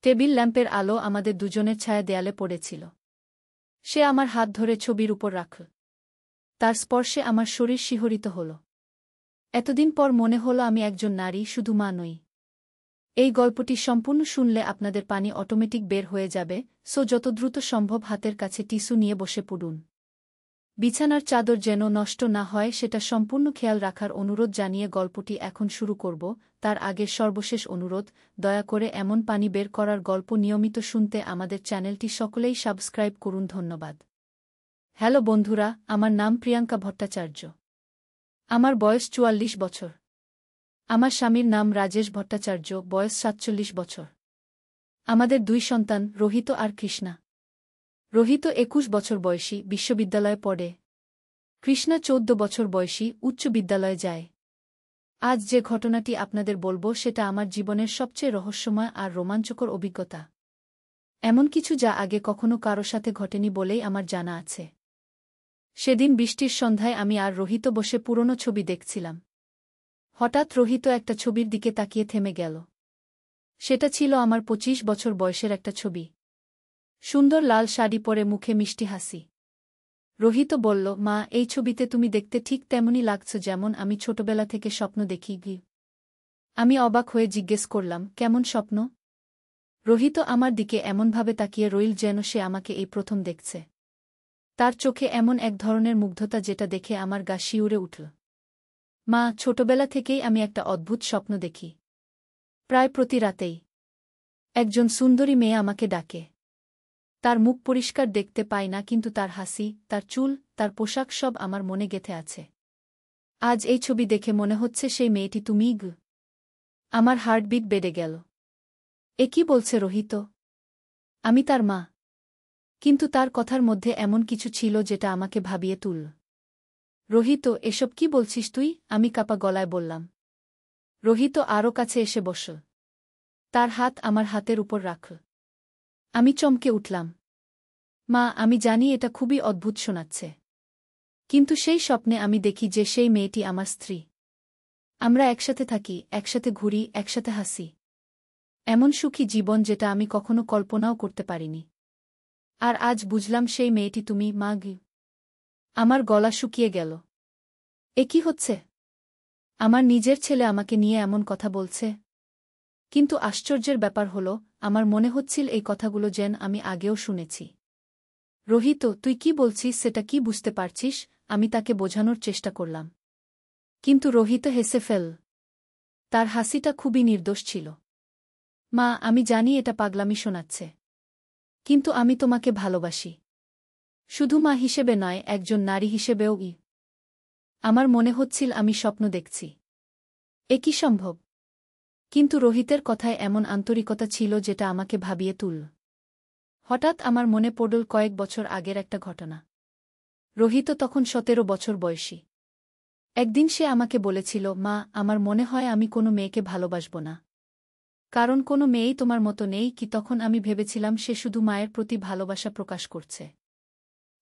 টেবিল ল্যাম্পের আলো আমাদের দুজনের ছায়া দেয়ালে পড়েছিল। সে আমার হাত ধরে ছবির উপর রাখল। তার স্পর্শে আমার শরীর শিহরিত হল। এতদিন পর মনে হলো আমি একজন নারী, শুধু মা নই। এই গল্পটি সম্পূর্ণ শুনলে আপনাদের পানি অটোমেটিক বের হয়ে যাবে, সো যত দ্রুত সম্ভব হাতের কাছে টিস্যু নিয়ে বসে পড়ুন। বিছানার চাদর যেন নষ্ট না হয় সেটা সম্পূর্ণ খেয়াল রাখার অনুরোধ জানিয়ে গল্পটি এখন শুরু করব। তার আগের সর্বশেষ অনুরোধ, দয়া করে এমন পানি বের করার গল্প নিয়মিত শুনতে আমাদের চ্যানেলটি সকলেই সাবস্ক্রাইব করুন। ধন্যবাদ। হ্যালো বন্ধুরা, আমার নাম প্রিয়াঙ্কা ভট্টাচার্য। আমার বয়স ৪৪ বছর। আমার স্বামীর নাম রাজেশ ভট্টাচার্য, বয়স ৪৭ বছর। আমাদের ২ সন্তান, রোহিত আর কৃষ্ণা। রোহিত ২১ বছর বয়সী, বিশ্ববিদ্যালয়ে পড়ে। কৃষ্ণা ১৪ বছর বয়সী, উচ্চ বিদ্যালয়ে যায়। আজ যে ঘটনাটি আপনাদের বলবো সেটা আমার জীবনের সবচেয়ে রহস্যময় আর রোমাঞ্চকর অভিজ্ঞতা। এমন কিছু যা আগে কখনো কারো সাথে ঘটেনি বলেই আমার জানা আছে। সেদিন বৃষ্টির সন্ধ্যায় আমি আর রোহিত বসে পুরনো ছবি দেখছিলাম। হঠাৎ রোহিত একটা ছবির দিকে তাকিয়ে থেমে গেল। সেটা ছিল আমার ২৫ বছর বয়সের একটা ছবি। সুন্দর লাল শাড়ি পরে, মুখে মিষ্টি হাসি। রোহিত বলল, মা, এই ছবিতে তুমি দেখতে ঠিক তেমনই লাগছ যেমন আমি ছোটবেলা থেকে স্বপ্ন দেখি। আমি অবাক হয়ে জিজ্ঞেস করলাম, কেমন স্বপ্ন? রোহিত আমার দিকে এমনভাবে তাকিয়ে রইল যেন সে আমাকে এই প্রথম দেখছে। তার চোখে এমন এক ধরনের মুগ্ধতা যেটা দেখে আমার গা শিউরে উঠল। মা, ছোটবেলা থেকেই আমি একটা অদ্ভুত স্বপ্ন দেখি। প্রায় প্রতি রাতেই একজন সুন্দরী মেয়ে আমাকে ডাকে। তার মুখ পরিষ্কার দেখতে পাই না, কিন্তু তার হাসি, তার চুল, তার পোশাক সব আমার মনে গেঁথে আছে। আজ এই ছবি দেখে মনে হচ্ছে সেই মেয়েটি তুমিই। আমার হার্টবিট বেড়ে গেল। এ কি বলছে রোহিত? আমি তার মা। কিন্তু তার কথার মধ্যে এমন কিছু ছিল যেটা আমাকে ভাবিয়ে তুলল। রোহিত, এসব কি বলছিস তুই? আমি কাপা গলায় বললাম। রোহিত আরও কাছে এসে বসল। তার হাত আমার হাতের উপর রাখল। আমি চমকে উঠলাম। মা, আমি জানি এটা খুবই অদ্ভুত শোনাচ্ছে। কিন্তু সেই স্বপ্নে আমি দেখি যে সেই মেয়েটি আমার স্ত্রী। আমরা একসাথে থাকি, একসাথে ঘুরি, একসাথে হাসি। এমন সুখী জীবন যেটা আমি কখনো কল্পনাও করতে পারিনি। আর আজ বুঝলাম সেই মেয়েটি তুমি, মা। আমার গলা শুকিয়ে গেল। এ কি হচ্ছে? আমার নিজের ছেলে আমাকে নিয়ে এমন কথা বলছে। কিন্তু আশ্চর্যের ব্যাপার হল, আমার মনে হচ্ছিল এই কথাগুলো যেন আমি আগেও শুনেছি। রোহিত, তুই কি বলছিস সেটা কি বুঝতে পারছিস? আমি তাকে বোঝানোর চেষ্টা করলাম। কিন্তু রোহিত হেসে ফেল। তার হাসিটা খুবই নির্দোষ ছিল। মা, আমি জানি এটা পাগলামি শোনাচ্ছে। কিন্তু আমি তোমাকে ভালোবাসি। শুধু মা হিসেবে নয়, একজন নারী হিসেবেও। আমার মনে হচ্ছিল আমি স্বপ্ন দেখছি। এ কি সম্ভব? কিন্তু রোহিতের কথায় এমন আন্তরিকতা ছিল যেটা আমাকে ভাবিয়ে তুলল। হঠাৎ আমার মনে পড়ল কয়েক বছর আগের একটা ঘটনা। রোহিত তখন 17 বছর বয়সী। একদিন সে আমাকে বলেছিল, মা, আমার মনে হয় আমি কোনো মেয়েকে ভালোবাসব না। কারণ কোনো মেয়েই তোমার মতো নেই। কি তখন আমি ভেবেছিলাম সে শুধু মায়ের প্রতি ভালোবাসা প্রকাশ করছে।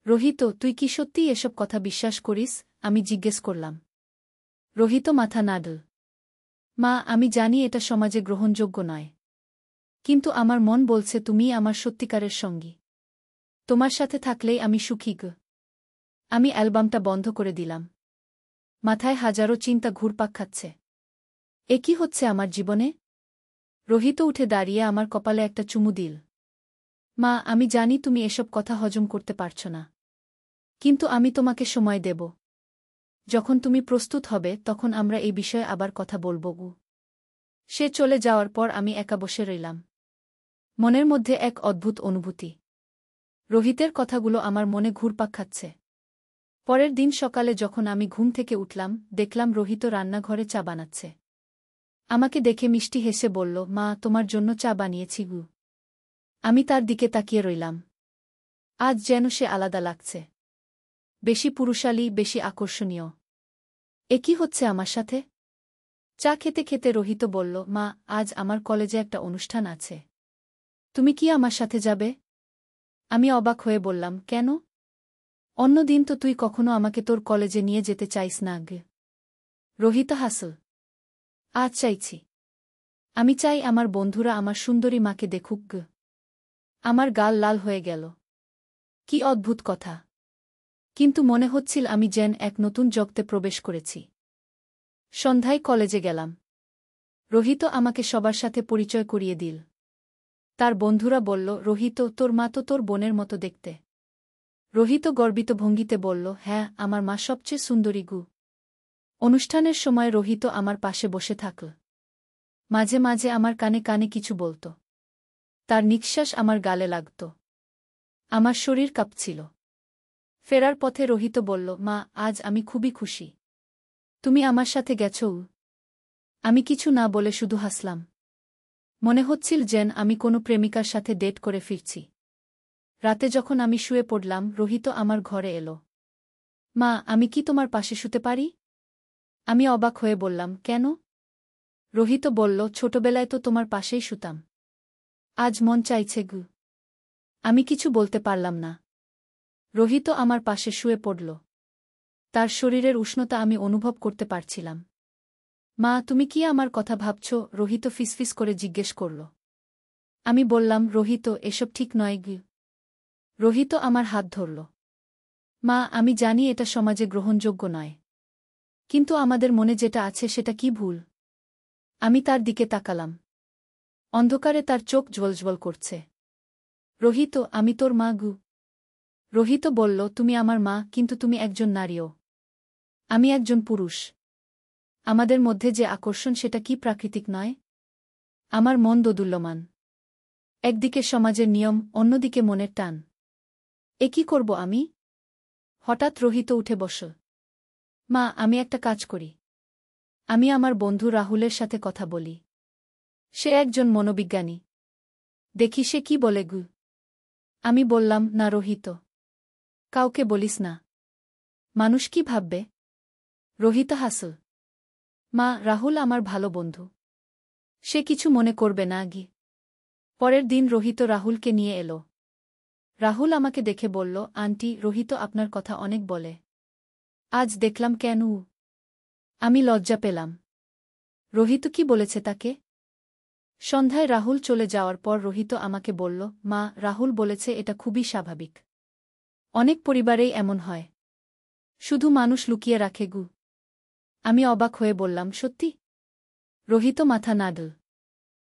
রোহিত, তুই কি সত্যিই এসব কথা বিশ্বাস করিস? আমি জিজ্ঞেস করলাম। রোহিত মাথা নাড়ল। মা, আমি জানি এটা সমাজে গ্রহণযোগ্য নয়। কিন্তু আমার মন বলছে তুমিই আমার সত্যিকারের সঙ্গী। তোমার সাথে থাকলেই আমি সুখী। আমি অ্যালবামটা বন্ধ করে দিলাম। মাথায় হাজারো চিন্তা ঘুরপাক খাচ্ছে। এ কি হচ্ছে আমার জীবনে? রোহিত উঠে দাঁড়িয়ে আমার কপালে একটা চুমু দিল। মা, আমি জানি তুমি এসব কথা হজম করতে পারছ না। কিন্তু আমি তোমাকে সময় দেব। যখন তুমি প্রস্তুত হবে তখন আমরা এই বিষয়ে আবার কথা বলব। সে চলে যাওয়ার পর আমি একা বসে রইলাম। মনের মধ্যে এক অদ্ভুত অনুভূতি। রোহিতের কথাগুলো আমার মনে ঘুরপাক খাচ্ছে। পরের দিন সকালে যখন আমি ঘুম থেকে উঠলাম, দেখলাম রোহিত রান্নাঘরে চা বানাচ্ছে। আমাকে দেখে মিষ্টি হেসে বলল, মা, তোমার জন্য চা বানিয়েছি। আমি তার দিকে তাকিয়ে রইলাম। আজ যেন সে আলাদা লাগছে। বেশি পুরুষালী, বেশি আকর্ষণীয়। এ কি হচ্ছে আমার সাথে? চা খেতে খেতে রোহিত বলল, মা, আজ আমার কলেজে একটা অনুষ্ঠান আছে। তুমি কি আমার সাথে যাবে? আমি অবাক হয়ে বললাম, কেন? অন্যদিন তো তুই কখনো আমাকে তোর কলেজে নিয়ে যেতে চাইস না। রোহিত হাসল। আজ চাইছি। আমি চাই আমার বন্ধুরা আমার সুন্দরী মাকে দেখুক। আমার গাল লাল হয়ে গেল। কি অদ্ভুত কথা! কিন্তু মনে হচ্ছিল আমি যেন এক নতুন জগতে প্রবেশ করেছি। সন্ধ্যায় কলেজে গেলাম। রোহিত আমাকে সবার সাথে পরিচয় করিয়ে দিল। তার বন্ধুরা বলল, রোহিত, তোর মা তো তোর বোনের মতো দেখতে। রোহিত গর্বিত ভঙ্গিতে বলল, হ্যাঁ, আমার মা সবচেয়ে সুন্দরী। অনুষ্ঠানের সময় রোহিত আমার পাশে বসে থাকল। মাঝে মাঝে আমার কানে কানে কিছু বলত। তার নিঃশ্বাস আমার গালে লাগত। আমার শরীর কাঁপছিল। ফেরার পথে রোহিত বলল, মা, আজ আমি খুবই খুশি। তুমি আমার সাথে গেছো। আমি কিছু না বলে শুধু হাসলাম। মনে হচ্ছিল যেন আমি কোনো প্রেমিকার সাথে ডেট করে ফিরছি। রাতে যখন আমি শুয়ে পড়লাম, রোহিত আমার ঘরে এলো। মা, আমি কি তোমার পাশে শুতে পারি? আমি অবাক হয়ে বললাম, কেন? রোহিত বলল, ছোটবেলায় তো তোমার পাশেই শুতাম। আজ মন চাইছে। আমি কিছু বলতে পারলাম না। রোহিত আমার পাশে শুয়ে পড়ল। তার শরীরের উষ্ণতা আমি অনুভব করতে পারছিলাম। মা, তুমি কি আমার কথা ভাবছ? রোহিত ফিসফিস করে জিজ্ঞেস করল। আমি বললাম, রোহিত, এসব ঠিক নয়। রোহিত আমার হাত ধরল। মা, আমি জানি এটা সমাজে গ্রহণযোগ্য নয়। কিন্তু আমাদের মনে যেটা আছে সেটা কি ভুল? আমি তার দিকে তাকালাম। অন্ধকারে তার চোখ জ্বলজ্বল করছে। রোহিত, আমি তোর মা। রোহিত বলল, তুমি আমার মা, কিন্তু তুমি একজন নারীও। আমি একজন পুরুষ। আমাদের মধ্যে যে আকর্ষণ সেটা কি প্রাকৃতিক নয়? আমার মন দোদুল্যমান। একদিকে সমাজের নিয়ম, অন্যদিকে মনের টান। এ কি করব আমি? হঠাৎ রোহিত উঠে বসল। মা, আমি একটা কাজ করি। আমি আমার বন্ধু রাহুলের সাথে কথা বলি। সে একজন মনোবিজ্ঞানী। দেখি সে কি বলে গু। আমি বললাম, না রোহিত। কাউকে বলিস না। মানুষ কি ভাববে? রোহিত হাসল। মা, রাহুল আমার ভালো বন্ধু। সে কিছু মনে করবে না গি। পরের দিন রোহিত রাহুলকে নিয়ে এলো। রাহুল আমাকে দেখে বলল, আন্টি, রোহিত আপনার কথা অনেক বলে। আজ দেখলাম কেন? আমি লজ্জা পেলাম। রোহিত কি বলেছে তাকে? সন্ধ্যায় রাহুল চলে যাওয়ার পর রোহিত আমাকে বলল, মা, রাহুল বলেছে এটা খুবই স্বাভাবিক। অনেক পরিবারেই এমন হয়। শুধু মানুষ লুকিয়ে রাখে গু। আমি অবাক হয়ে বললাম, সত্যি? রোহিত মাথা নাড়ল।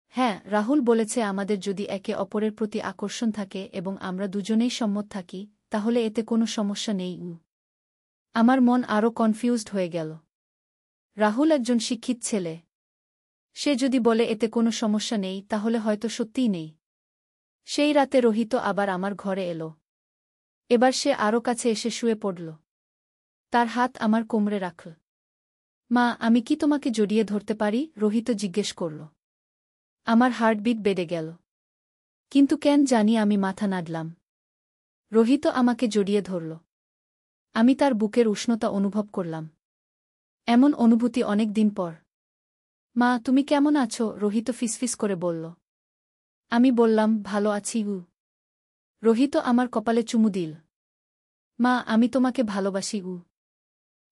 হ্যাঁ, রাহুল বলেছে আমাদের যদি একে অপরের প্রতি আকর্ষণ থাকে এবং আমরা দুজনেই সম্মত থাকি, তাহলে এতে কোনো সমস্যা নেই। আমার মন আরও কনফিউজড হয়ে গেল। রাহুল একজন শিক্ষিত ছেলে। সে যদি বলে এতে কোনো সমস্যা নেই, তাহলে হয়তো সত্যিই নেই। সেই রাতে রোহিত আবার আমার ঘরে এলো। এবার সে আরও কাছে এসে শুয়ে পড়ল। তার হাত আমার কোমরে রাখল। মা, আমি কি তোমাকে জড়িয়ে ধরতে পারি? রোহিত জিজ্ঞেস করল। আমার হার্টবিট বেড়ে গেল। কিন্তু কেন জানি আমি মাথা নাড়লাম। রোহিত আমাকে জড়িয়ে ধরল। আমি তার বুকের উষ্ণতা অনুভব করলাম। এমন অনুভূতি অনেক দিন পর। মা, তুমি কেমন আছো? রোহিত ফিসফিস করে বলল। আমি বললাম, ভালো আছি। রোহিত আমার কপালে চুমু দিল। মা, আমি তোমাকে ভালোবাসি।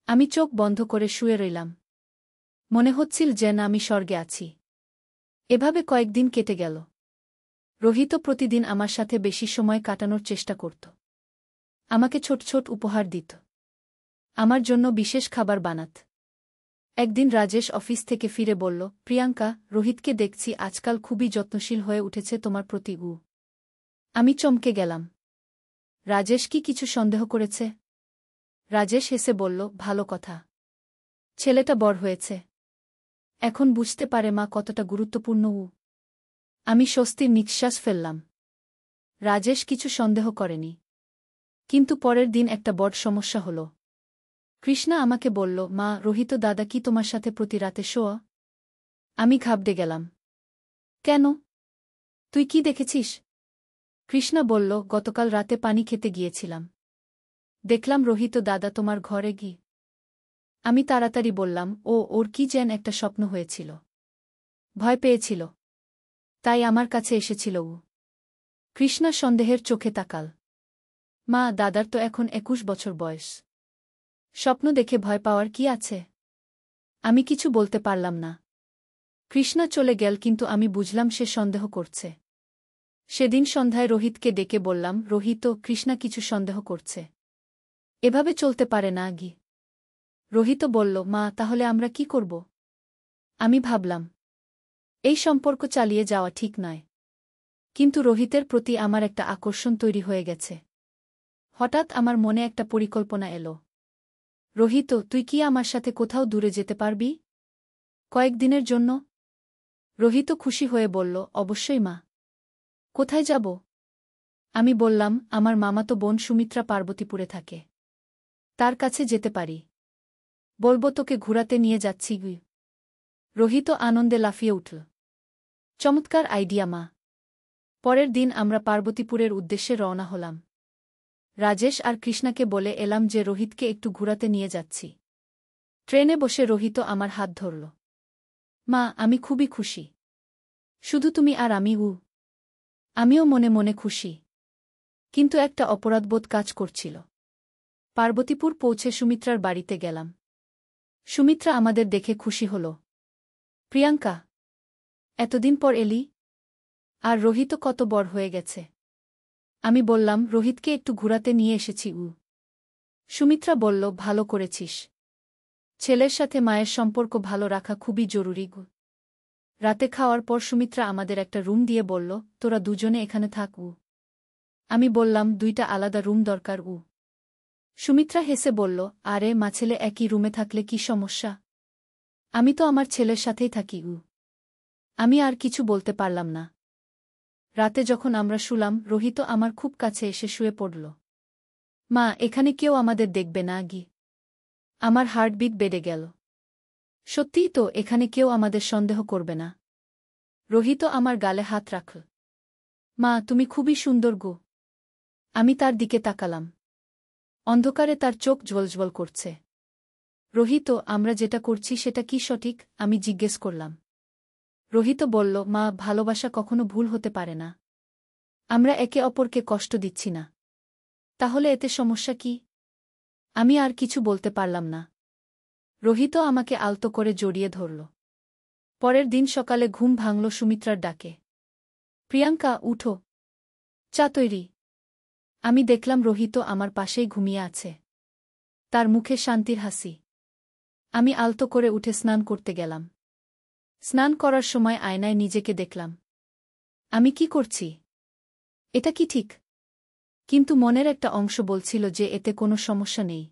আমি চোখ বন্ধ করে শুয়ে রইলাম। মনে হচ্ছিল যেন আমি স্বর্গে আছি। এভাবে কয়েকদিন কেটে গেল। রোহিত প্রতিদিন আমার সাথে বেশি সময় কাটানোর চেষ্টা করত। আমাকে ছোট ছোট উপহার দিত। আমার জন্য বিশেষ খাবার বানাত। একদিন রাজেশ অফিস থেকে ফিরে বলল, প্রিয়াঙ্কা, রোহিতকে দেখছি আজকাল খুবই যত্নশীল হয়ে উঠেছে তোমার প্রতি। আমি চমকে গেলাম। রাজেশ কি কিছু সন্দেহ করেছে? রাজেশ হেসে বলল, ভালো কথা। ছেলেটা বড় হয়েছে। এখন বুঝতে পারে মা কতটা গুরুত্বপূর্ণ। আমি স্বস্তির নিঃশ্বাস ফেললাম। রাজেশ কিছু সন্দেহ করেনি। কিন্তু পরের দিন একটা বড় সমস্যা হল। কৃষ্ণা আমাকে বলল, মা, রোহিত দাদা কি তোমার সাথে প্রতি রাতে শোয়া? আমি ঘাবড়ে গেলাম। কেন? তুই কি দেখেছিস? কৃষ্ণা বলল, গতকাল রাতে পানি খেতে গিয়েছিলাম। দেখলাম রোহিত দাদা তোমার ঘরে গি। আমি তাড়াতাড়ি বললাম, ওর কি যেন একটা স্বপ্ন হয়েছিল। ভয় পেয়েছিল। তাই আমার কাছে এসেছিল। কৃষ্ণা সন্দেহের চোখে তাকাল। মা, দাদার তো এখন 21 বছর বয়স। স্বপ্ন দেখে ভয় পাওয়ার কি আছে? আমি কিছু বলতে পারলাম না। কৃষ্ণা চলে গেল, কিন্তু আমি বুঝলাম সে সন্দেহ করছে। সেদিন সন্ধ্যায় রোহিতকে ডেকে বললাম, রোহিত, কৃষ্ণা কিছু সন্দেহ করছে। এভাবে চলতে পারে না গি। রোহিত বলল, মা, তাহলে আমরা কি করব? আমি ভাবলাম, এই সম্পর্ক চালিয়ে যাওয়া ঠিক নয়। কিন্তু রোহিতের প্রতি আমার একটা আকর্ষণ তৈরি হয়ে গেছে। হঠাৎ আমার মনে একটা পরিকল্পনা এলো। রোহিত, তুই কি আমার সাথে কোথাও দূরে যেতে পারবি? কয়েকদিনের জন্য? রোহিত খুশি হয়ে বলল, অবশ্যই মা। কোথায় যাব? আমি বললাম, আমার মামাতো বোন সুমিত্রা পার্বতীপুরে থাকে। তার কাছে যেতে পারি। বলবো তোকে ঘুরাতে নিয়ে যাচ্ছি। রোহিত আনন্দে লাফিয়ে উঠল। চমৎকার আইডিয়া মা। পরের দিন আমরা পার্বতীপুরের উদ্দেশ্যে রওনা হলাম। রাজেশ আর কৃষ্ণাকে বলে এলাম যে রোহিতকে একটু ঘুরাতে নিয়ে যাচ্ছি। ট্রেনে বসে রোহিত আমার হাত ধরল। মা, আমি খুবই খুশি। শুধু তুমি আর আমি। আমিও মনে মনে খুশি। কিন্তু একটা অপরাধবোধ কাজ করছিল। পার্বতীপুর পৌঁছে সুমিত্রার বাড়িতে গেলাম। সুমিত্রা আমাদের দেখে খুশি হল। প্রিয়াঙ্কা, এতদিন পর এলি? আর রোহিত কত বড় হয়ে গেছে। আমি বললাম, রোহিতকে একটু ঘুরাতে নিয়ে এসেছি। সুমিত্রা বলল, ভালো করেছিস। ছেলের সাথে মায়ের সম্পর্ক ভালো রাখা খুবই জরুরি। রাতে খাওয়ার পর সুমিত্রা আমাদের একটা রুম দিয়ে বলল, তোরা দুজনে এখানে থাক। আমি বললাম, 2টা আলাদা রুম দরকার। সুমিত্রা হেসে বলল, আরে মা, ছেলে একই রুমে থাকলে কি সমস্যা? আমি তো আমার ছেলের সাথেই থাকি। আমি আর কিছু বলতে পারলাম না। রাতে যখন আমরা শুলাম, রোহিত আমার খুব কাছে এসে শুয়ে পড়ল। মা, এখানে কেউ আমাদের দেখবে না গি। আমার হার্টবিট বেড়ে গেল। সত্যিই তো, এখানে কেউ আমাদের সন্দেহ করবে না। রোহিত আমার গালে হাত রাখল। মা, তুমি খুবই সুন্দর গো। আমি তার দিকে তাকালাম। অন্ধকারে তার চোখ জ্বলজ্বল করছে। রোহিত, আমরা যেটা করছি সেটা কি সঠিক? আমি জিজ্ঞেস করলাম। রোহিত বলল, মা, ভালোবাসা কখনো ভুল হতে পারে না। আমরা একে অপরকে কষ্ট দিচ্ছি না। তাহলে এতে সমস্যা কি? আমি আর কিছু বলতে পারলাম না। রোহিত আমাকে আলতো করে জড়িয়ে ধরল। পরের দিন সকালে ঘুম ভাঙল সুমিত্রার ডাকে। প্রিয়াঙ্কা, উঠো, চা তৈরি। আমি দেখলাম রোহিত আমার পাশেই ঘুমিয়ে আছে। তার মুখে শান্তির হাসি। আমি আলতো করে উঠে স্নান করতে গেলাম। স্নান করার সময় আয়নায় নিজেকে দেখলাম। আমি কি করছি? এটা কি ঠিক? কিন্তু মনের একটা অংশ বলছিল যে এতে কোনো সমস্যা নেই।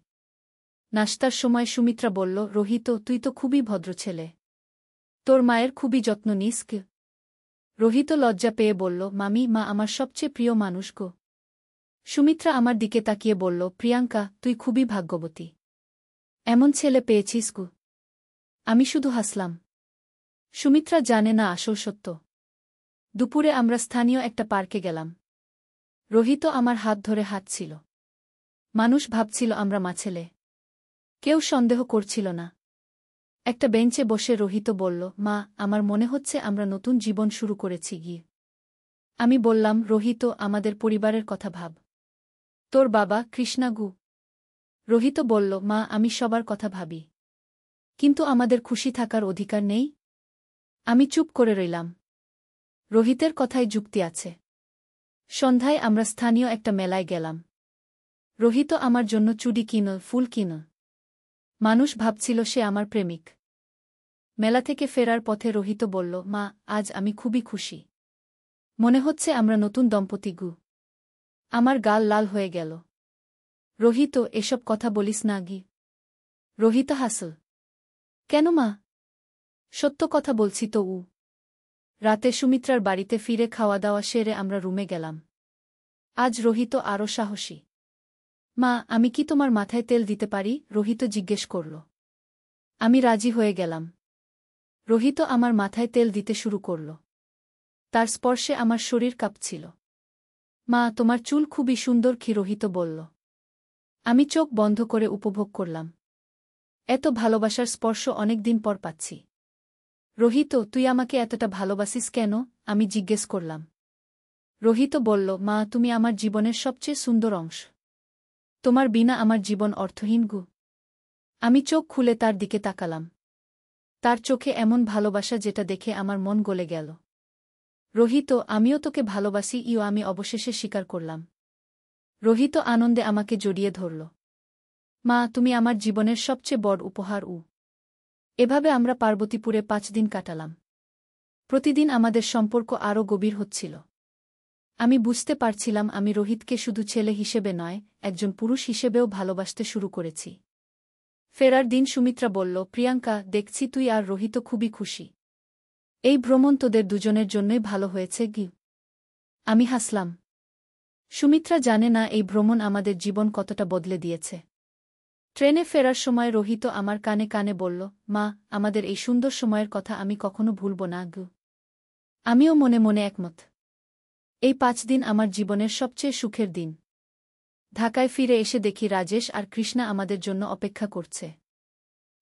নাশতার সময় সুমিত্রা বলল, রোহিত, তুই তো খুবই ভদ্র ছেলে। তোর মায়ের খুবই যত্ন নিস। রোহিত লজ্জা পেয়ে বলল, মামি, মা আমার সবচেয়ে প্রিয় মানুষ গো। সুমিত্রা আমার দিকে তাকিয়ে বলল, প্রিয়াঙ্কা, তুই খুবই ভাগ্যবতী। এমন ছেলে পেয়েছিস গো। আমি শুধু হাসলাম। সুমিত্রা জানে না আসল সত্য। দুপুরে আমরা স্থানীয় একটা পার্কে গেলাম। রোহিত আমার হাত ধরে হাঁটছিল। মানুষ ভাবছিল আমরা মাছেলে। কেউ সন্দেহ করছিল না। একটা বেঞ্চে বসে রোহিত বলল, মা, আমার মনে হচ্ছে আমরা নতুন জীবন শুরু করেছি গিয়ে। আমি বললাম, রোহিত, আমাদের পরিবারের কথা ভাব। তোর বাবা, কৃষ্ণাগু। রোহিত বলল, মা, আমি সবার কথা ভাবি। কিন্তু আমাদের খুশি থাকার অধিকার নেই? আমি চুপ করে রইলাম। রোহিতের কথায় যুক্তি আছে। সন্ধ্যায় আমরা স্থানীয় একটা মেলায় গেলাম। রোহিত আমার জন্য চুড়ি কিনল, ফুল কিনল। মানুষ ভাবছিল সে আমার প্রেমিক। মেলা থেকে ফেরার পথে রোহিত বলল, মা, আজ আমি খুবই খুশি। মনে হচ্ছে আমরা নতুন দম্পতি গু। আমার গাল লাল হয়ে গেল। রোহিত, এসব কথা বলিস না গি। রোহিত হাসল। কেন মা? সত্য কথা বলছি তো। রাতে সুমিত্রার বাড়িতে ফিরে খাওয়া দাওয়া সেরে আমরা রুমে গেলাম। আজ রোহিত আরও সাহসী। মা, আমি কি তোমার মাথায় তেল দিতে পারি? রোহিত জিজ্ঞেস করল। আমি রাজি হয়ে গেলাম। রোহিত আমার মাথায় তেল দিতে শুরু করল। তার স্পর্শে আমার শরীর কাঁপছিল। মা, তোমার চুল খুবই সুন্দর কি? রোহিত বলল। আমি চোখ বন্ধ করে উপভোগ করলাম। এত ভালোবাসার স্পর্শ অনেক দিন পর পাচ্ছি। রোহিত, তুই আমাকে এতটা ভালোবাসিস কেন? আমি জিজ্ঞেস করলাম। রোহিত বলল, মা, তুমি আমার জীবনের সবচেয়ে সুন্দর অংশ। তোমার বিনা আমার জীবন অর্থহীন গু। আমি চোখ খুলে তার দিকে তাকালাম। তার চোখে এমন ভালোবাসা যেটা দেখে আমার মন গলে গেল। রোহিত, আমিও তোকে ভালোবাসি। আমি অবশেষে স্বীকার করলাম। রোহিত আনন্দে আমাকে জড়িয়ে ধরল। মা, তুমি আমার জীবনের সবচেয়ে বড় উপহার। এভাবে আমরা পার্বতীপুরে 5 দিন কাটালাম। প্রতিদিন আমাদের সম্পর্ক আরও গভীর হচ্ছিল। আমি বুঝতে পারছিলাম আমি রোহিতকে শুধু ছেলে হিসেবে নয়, একজন পুরুষ হিসেবেও ভালোবাসতে শুরু করেছি। ফেরার দিন সুমিত্রা বলল, প্রিয়াঙ্কা, দেখছি তুই আর রোহিত খুবই খুশি। এই ভ্রমণ তোদের দুজনের জন্যই ভালো হয়েছে গি। আমি হাসলাম। সুমিত্রা জানে না এই ভ্রমণ আমাদের জীবন কতটা বদলে দিয়েছে। ট্রেনে ফেরার সময় রোহিত আমার কানে কানে বলল, মা, আমাদের এই সুন্দর সময়ের কথা আমি কখনো ভুলব না গু। আমিও মনে মনে একমত। এই 5 দিন আমার জীবনের সবচেয়ে সুখের দিন। ঢাকায় ফিরে এসে দেখি রাজেশ আর কৃষ্ণা আমাদের জন্য অপেক্ষা করছে।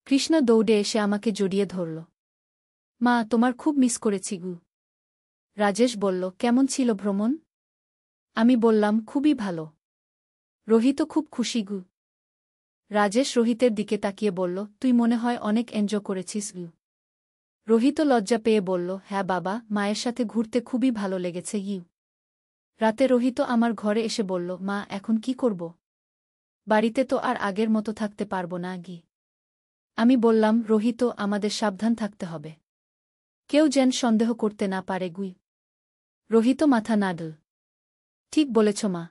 কৃষ্ণা দৌড়ে এসে আমাকে জড়িয়ে ধরল। মা, তোমার খুব মিস করেছি গু। রাজেশ বলল, কেমন ছিল ভ্রমণ? আমি বললাম, খুবই ভালো। রোহিত খুব খুশি গু। রাজেশ রোহিতের দিকে তাকিয়ে বলল, তুই মনে হয় অনেক এনজয় করেছিস গু। রোহিত লজ্জা পেয়ে বলল, হ্যাঁ বাবা, মায়ের সাথে ঘুরতে খুবই ভালো লেগেছে ইউ। রাতে রোহিত আমার ঘরে এসে বলল, মা, এখন কি করব? বাড়িতে তো আর আগের মতো থাকতে পারব না গি। আমি বললাম, রোহিত, আমাদের সাবধান থাকতে হবে। কেউ যেন সন্দেহ করতে না পারে গুই। রোহিত মাথা নাড়ল। ঠিক বলেছ মা।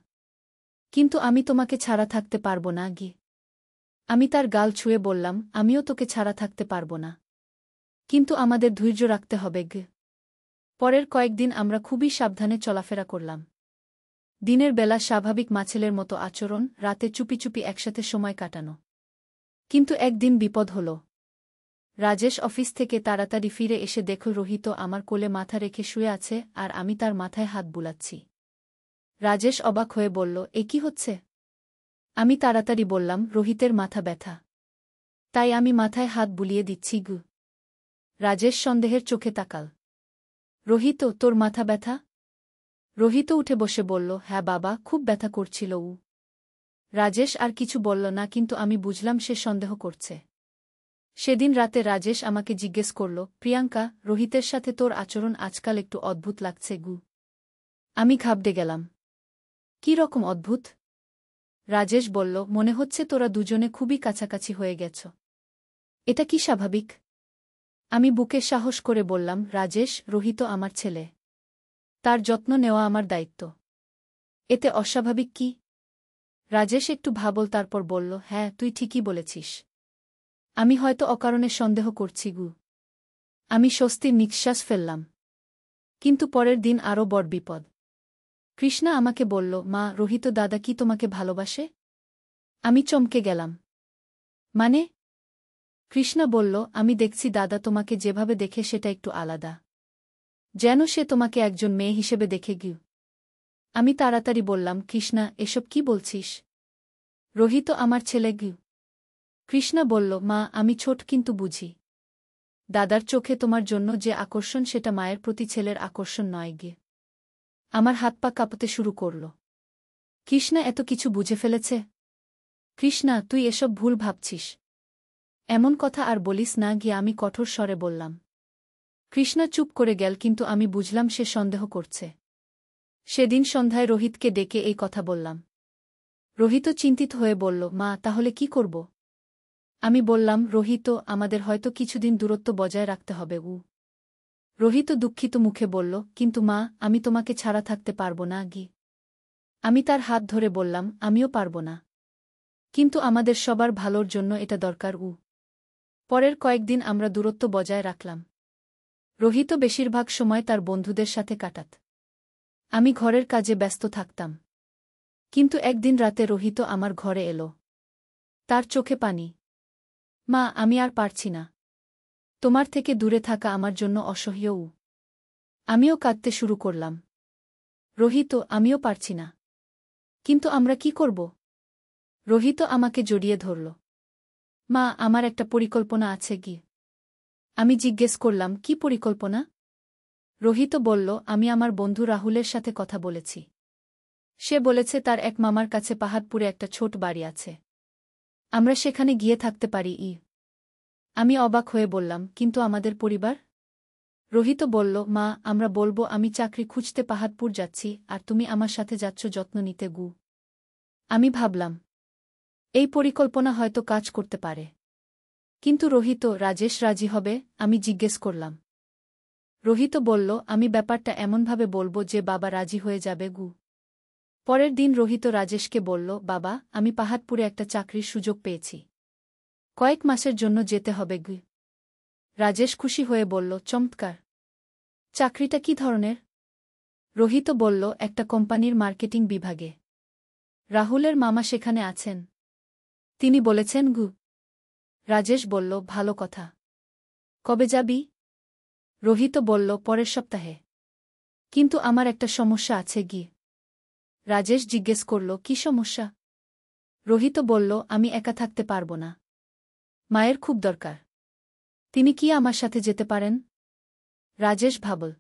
কিন্তু আমি তোমাকে ছাড়া থাকতে পারব না গি। আমি তার গাল ছুঁয়ে বললাম, আমিও তোকে ছাড়া থাকতে পারব না। কিন্তু আমাদের ধৈর্য রাখতে হবে গে। পরের কয়েকদিন আমরা খুবই সাবধানে চলাফেরা করলাম। দিনের বেলা স্বাভাবিক মাছেলের মতো আচরণ, রাতে চুপি চুপি একসাথে সময় কাটানো। কিন্তু একদিন বিপদ হল। রাজেশ অফিস থেকে তাড়াতাড়ি ফিরে এসে দেখল রোহিত আমার কোলে মাথা রেখে শুয়ে আছে আর আমি তার মাথায় হাত বুলাচ্ছি। রাজেশ অবাক হয়ে বলল, এ কি হচ্ছে? আমি তাড়াতাড়ি বললাম, রোহিতের মাথা ব্যথা, তাই আমি মাথায় হাত বুলিয়ে দিচ্ছি গু। রাজেশ সন্দেহের চোখে তাকাল। রোহিত, তোর মাথা ব্যথা? রোহিত উঠে বসে বলল, হ্যাঁ বাবা, খুব ব্যথা করছিল। রাজেশ আর কিছু বলল না, কিন্তু আমি বুঝলাম সে সন্দেহ করছে। সেদিন রাতে রাজেশ আমাকে জিজ্ঞেস করল, প্রিয়াঙ্কা, রোহিতের সাথে তোর আচরণ আজকাল একটু অদ্ভুত লাগছে গু। আমি ঘাবড়ে গেলাম। কি রকম অদ্ভুত? রাজেশ বলল, মনে হচ্ছে তোরা দুজনে খুবই কাছাকাছি হয়ে গেছ। এটা কি স্বাভাবিক? আমি বুকে সাহস করে বললাম, রাজেশ, রোহিত আমার ছেলে, তার যত্ন নেওয়া আমার দায়িত্ব। এতে অস্বাভাবিক কি? রাজেশ একটু ভাবল, তারপর বলল, হ্যাঁ, তুই ঠিকই বলেছিস। আমি হয়তো অকারণে সন্দেহ করছি গু। আমি স্বস্তির নিঃশ্বাস ফেললাম। কিন্তু পরের দিন আরও বড় বিপদ। কৃষ্ণা আমাকে বলল, মা, রোহিত দাদা কি তোমাকে ভালোবাসে? আমি চমকে গেলাম। মানে? কৃষ্ণা বলল, আমি দেখছি দাদা তোমাকে যেভাবে দেখে সেটা একটু আলাদা, যেন সে তোমাকে একজন মেয়ে হিসেবে দেখে গিয়ে। আমি তাড়াতাড়ি বললাম, কৃষ্ণা, এসব কি বলছিস? রোহিত আমার ছেলে গিয়ে। কৃষ্ণা বলল, মা, আমি ছোট কিন্তু বুঝি। দাদার চোখে তোমার জন্য যে আকর্ষণ সেটা মায়ের প্রতি ছেলের আকর্ষণ নয় গিয়ে। আমার হাত পা কাঁপতে শুরু করল। কৃষ্ণা এত কিছু বুঝে ফেলেছে? কৃষ্ণা, তুই এসব ভুল ভাবছিস। এমন কথা আর বলিস না গিয়ে, আমি কঠোর স্বরে বললাম। কৃষ্ণা চুপ করে গেল, কিন্তু আমি বুঝলাম সে সন্দেহ করছে। সেদিন সন্ধ্যায় রোহিতকে ডেকে এই কথা বললাম। রোহিত চিন্তিত হয়ে বলল, মা, তাহলে কি করব? আমি বললাম, রোহিত, আমাদের হয়তো কিছুদিন দূরত্ব বজায় রাখতে হবে। রোহিত দুঃখিত মুখে বলল, কিন্তু মা, আমি তোমাকে ছাড়া থাকতে পারব না গি। আমি তার হাত ধরে বললাম, আমিও পারব না। কিন্তু আমাদের সবার ভালোর জন্য এটা দরকার। পরের কয়েকদিন আমরা দূরত্ব বজায় রাখলাম। রোহিত বেশিরভাগ সময় তার বন্ধুদের সাথে কাটাত। আমি ঘরের কাজে ব্যস্ত থাকতাম। কিন্তু একদিন রাতে রোহিত আমার ঘরে এলো। তার চোখে পানি। মা, আমি আর পারছি না। তোমার থেকে দূরে থাকা আমার জন্য অসহ্য। আমিও কাঁদতে শুরু করলাম। রোহিত, আমিও পারছি না। কিন্তু আমরা কি করব? রোহিত আমাকে জড়িয়ে ধরল। মা, আমার একটা পরিকল্পনা আছে কি। আমি জিজ্ঞেস করলাম, কি পরিকল্পনা? রোহিত বলল, আমি আমার বন্ধু রাহুলের সাথে কথা বলেছি। সে বলেছে তার এক মামার কাছে পাহাড়পুরে একটা ছোট বাড়ি আছে। আমরা সেখানে গিয়ে থাকতে পারি। আমি অবাক হয়ে বললাম, কিন্তু আমাদের পরিবার? রোহিত বলল, মা, আমরা বলবো আমি চাকরি খুঁজতে পাহাড়পুর যাচ্ছি আর তুমি আমার সাথে যাচ্ছ যত্ন নিতে গু। আমি ভাবলাম, এই পরিকল্পনা হয়তো কাজ করতে পারে। কিন্তু রোহিত, রাজেশ রাজি হবে? আমি জিজ্ঞেস করলাম। রোহিত বলল, আমি ব্যাপারটা এমনভাবে বলবো যে বাবা রাজি হয়ে যাবে গু। পরের দিন রোহিত রাজেশকে বলল, বাবা, আমি পাহাড়পুরে একটা চাকরির সুযোগ পেয়েছি। কয়েক মাসের জন্য যেতে হবে গু। রাজেশ খুশি হয়ে বলল, চমৎকার। চাকরিটা কি ধরনের? রোহিত বলল, একটা কোম্পানির মার্কেটিং বিভাগে। রাহুলের মামা সেখানে আছেন। তিনি বলেছেন গু। রাজেশ বলল, ভালো কথা। কবে যাবি? রোহিত বলল, পরের সপ্তাহে। কিন্তু আমার একটা সমস্যা আছে গি। রাজেশ জিজ্ঞেস করল, কি সমস্যা? রোহিত বলল, আমি একা থাকতে পারব না। মায়ের খুব দরকার। তিনি কি আমার সাথে যেতে পারেন? রাজেশ ভাবল।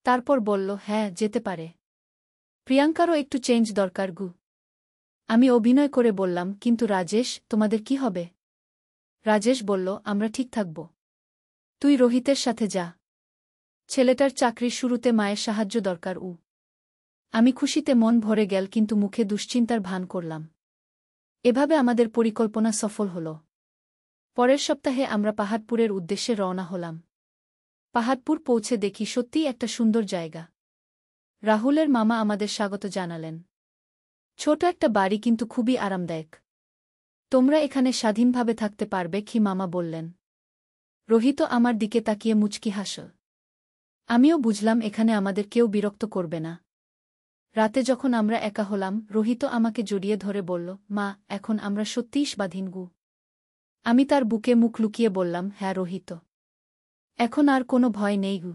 তারপর বলল, হ্যাঁ, যেতে পারে। প্রিয়াঙ্কারও একটু চেঞ্জ দরকার গু। আমি অভিনয় করে বললাম, কিন্তু রাজেশ, তোমাদের কি হবে? রাজেশ বলল, আমরা ঠিক থাকব। তুই রোহিতের সাথে যা। ছেলেটার চাকরির শুরুতে মায়ের সাহায্য দরকার। আমি খুশিতে মন ভরে গেল, কিন্তু মুখে দুশ্চিন্তার ভান করলাম। এভাবে আমাদের পরিকল্পনা সফল হল। পরের সপ্তাহে আমরা পাহাড়পুরের উদ্দেশ্যে রওনা হলাম। পাহাড়পুর পৌঁছে দেখি সত্যিই একটা সুন্দর জায়গা। রাহুলের মামা আমাদের স্বাগত জানালেন। ছোট একটা বাড়ি, কিন্তু খুবই আরামদায়ক। তোমরা এখানে স্বাধীনভাবে থাকতে পারবে কি, মামা বললেন। রোহিত আমার দিকে তাকিয়ে মুচকি হাসল। আমিও বুঝলাম এখানে আমাদের কেউ বিরক্ত করবে না। রাতে যখন আমরা একা হলাম, রোহিত আমাকে জড়িয়ে ধরে বলল, মা, এখন আমরা সত্যিই স্বাধীন গু। আমি তার বুকে মুখ লুকিয়ে বললাম, হ্যাঁ রোহিত। এখন আর কোনো ভয় নেই গু।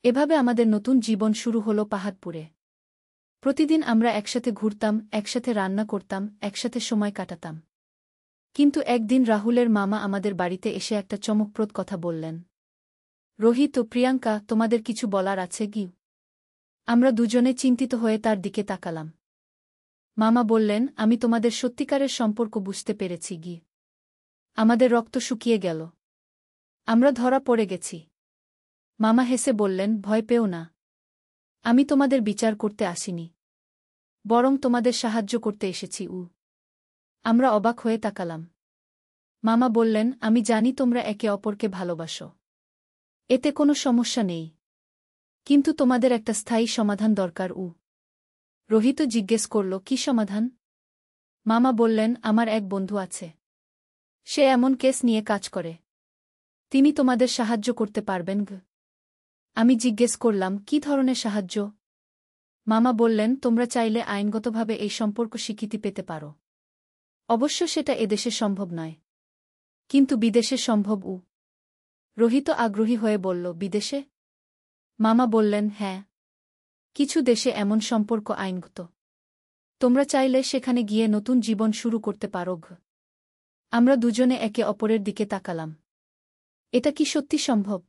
এভাবে আমাদের নতুন জীবন শুরু হলো পাহাড়পুরে। প্রতিদিন আমরা একসাথে ঘুরতাম, একসাথে রান্না করতাম, একসাথে সময় কাটাতাম। কিন্তু একদিন রাহুলের মামা আমাদের বাড়িতে এসে একটা চমকপ্রদ কথা বললেন। রোহিত ও প্রিয়াঙ্কা, তোমাদের কিছু বলার আছে কি? আমরা দুজনে চিন্তিত হয়ে তার দিকে তাকালাম। মামা বললেন, আমি তোমাদের সত্যিকারের সম্পর্ক বুঝতে পেরেছি গি। আমাদের রক্ত শুকিয়ে গেল। আমরা ধরা পড়ে গেছি। মামা হেসে বললেন, ভয় পেও না। আমি তোমাদের বিচার করতে আসিনি, বরং তোমাদের সাহায্য করতে এসেছি। আমরা অবাক হয়ে তাকালাম। মামা বললেন, আমি জানি তোমরা একে অপরকে ভালোবাসো। এতে কোনো সমস্যা নেই। কিন্তু তোমাদের একটা স্থায়ী সমাধান দরকার। রোহিত জিজ্ঞেস করল, কি সমাধান? মামা বললেন, আমার এক বন্ধু আছে। সে এমন কেস নিয়ে কাজ করে। তিনি তোমাদের সাহায্য করতে পারবেন গ। আমি জিজ্ঞেস করলাম, কি ধরনের সাহায্য? মামা বললেন, তোমরা চাইলে আইনগতভাবে এই সম্পর্ক স্বীকৃতি পেতে পারো। অবশ্য সেটা এদেশে সম্ভব নয়, কিন্তু বিদেশে সম্ভব। রোহিত আগ্রহী হয়ে বলল, বিদেশে? মামা বললেন, হ্যাঁ, কিছু দেশে এমন সম্পর্ক আইনগত। তোমরা চাইলে সেখানে গিয়ে নতুন জীবন শুরু করতে পারো গ। আমরা দুজনে একে অপরের দিকে তাকালাম। এটা কি সত্যি সম্ভব?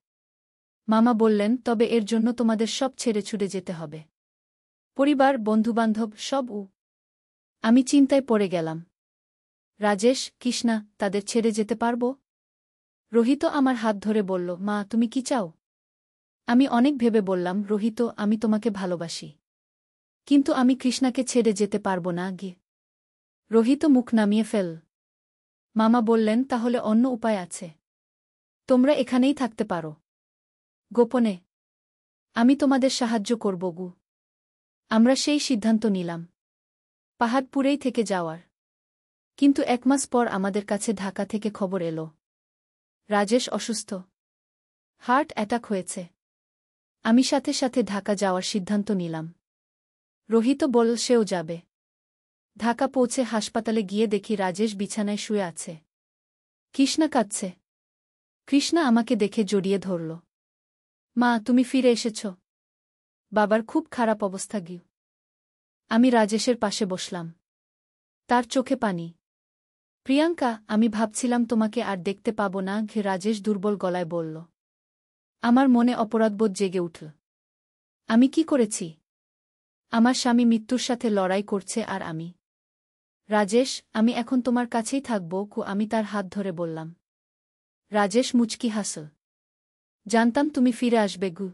মামা বললেন, তবে এর জন্য তোমাদের সব ছেড়ে ছুড়ে যেতে হবে। পরিবার, বন্ধুবান্ধব, সব। আমি চিন্তায় পড়ে গেলাম। রাজেশ, কৃষ্ণা, তাদের ছেড়ে যেতে পারব? রোহিত আমার হাত ধরে বলল, মা, তুমি কি চাও? আমি অনেক ভেবে বললাম, রোহিত, আমি তোমাকে ভালোবাসি। কিন্তু আমি কৃষ্ণাকে ছেড়ে যেতে পারব না গে। রোহিত মুখ নামিয়ে ফেল। মামা বললেন, তাহলে অন্য উপায় আছে। তোমরা এখানেই থাকতে পারো, গোপনে। আমি তোমাদের সাহায্য করব গু। আমরা সেই সিদ্ধান্ত নিলাম, পাহাড়পুরেই থেকে যাওয়ার। কিন্তু 1 মাস পর আমাদের কাছে ঢাকা থেকে খবর এলো, রাজেশ অসুস্থ, হার্ট অ্যাটাক হয়েছে। আমি সাথে সাথে ঢাকা যাওয়ার সিদ্ধান্ত নিলাম। রোহিত বলল, সেও যাবে। ঢাকা পৌঁছে হাসপাতালে গিয়ে দেখি রাজেশ বিছানায় শুয়ে আছে। কৃষ্ণা কাঁদছে। কৃষ্ণা আমাকে দেখে জড়িয়ে ধরল। মা, তুমি ফিরে এসেছ। বাবার খুব খারাপ অবস্থা গিয়ে। আমি রাজেশের পাশে বসলাম। তার চোখে পানি। প্রিয়াঙ্কা, আমি ভাবছিলাম তোমাকে আর দেখতে পাব না, রাজেশ দুর্বল গলায় বলল। আমার মনে অপরাধবোধ জেগে উঠল। আমি কি করেছি? আমার স্বামী মৃত্যুর সাথে লড়াই করছে আর আমি। রাজেশ, আমি এখন তোমার কাছেই থাকব। আমি তার হাত ধরে বললাম। রাজেশ মুচকি হাসল। জানতাম তুমি ফিরে আসবে গু।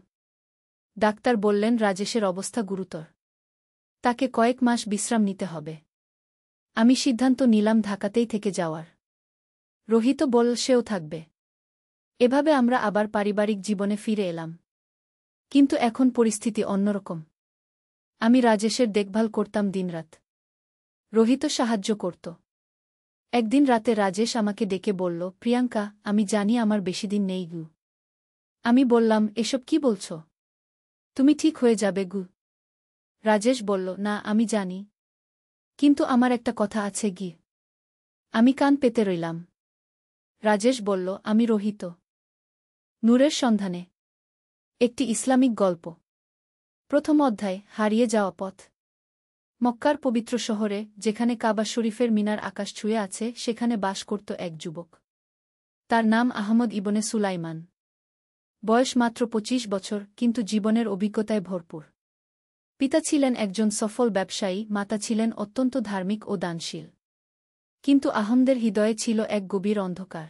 ডাক্তার বললেন, রাজেশের অবস্থা গুরুতর। তাকে কয়েক মাস বিশ্রাম নিতে হবে। আমি সিদ্ধান্ত নিলাম ঢাকাতেই থেকে যাওয়ার। রোহিত বলল, সেও থাকবে। এভাবে আমরা আবার পারিবারিক জীবনে ফিরে এলাম। কিন্তু এখন পরিস্থিতি অন্যরকম। আমি রাজেশের দেখভাল করতাম দিনরাত। রোহিত সাহায্য করত। একদিন রাতে রাজেশ আমাকে ডেকে বলল, প্রিয়াঙ্কা, আমি জানি আমার বেশিদিন নেই গু। আমি বললাম, এসব কি বলছ? তুমি ঠিক হয়ে যাবে গু। রাজেশ বলল, না, আমি জানি। কিন্তু আমার একটা কথা আছে গি। আমি কান পেতে রইলাম। রাজেশ বলল, আমি রোহিত। নূরের সন্ধানে। একটি ইসলামিক গল্প। প্রথম অধ্যায়, হারিয়ে যাওয়া পথ। মক্কার পবিত্র শহরে, যেখানে কাবা শরীফের মিনার আকাশ ছুঁয়ে আছে, সেখানে বাস করত এক যুবক। তার নাম আহমদ ইবনে সুলাইমান। বয়স মাত্র 25 বছর, কিন্তু জীবনের অভিজ্ঞতায় ভরপুর। পিতা ছিলেন একজন সফল ব্যবসায়ী, মাতা ছিলেন অত্যন্ত ধার্মিক ও দানশীল। কিন্তু আহমদের হৃদয়ে ছিল এক গভীর অন্ধকার।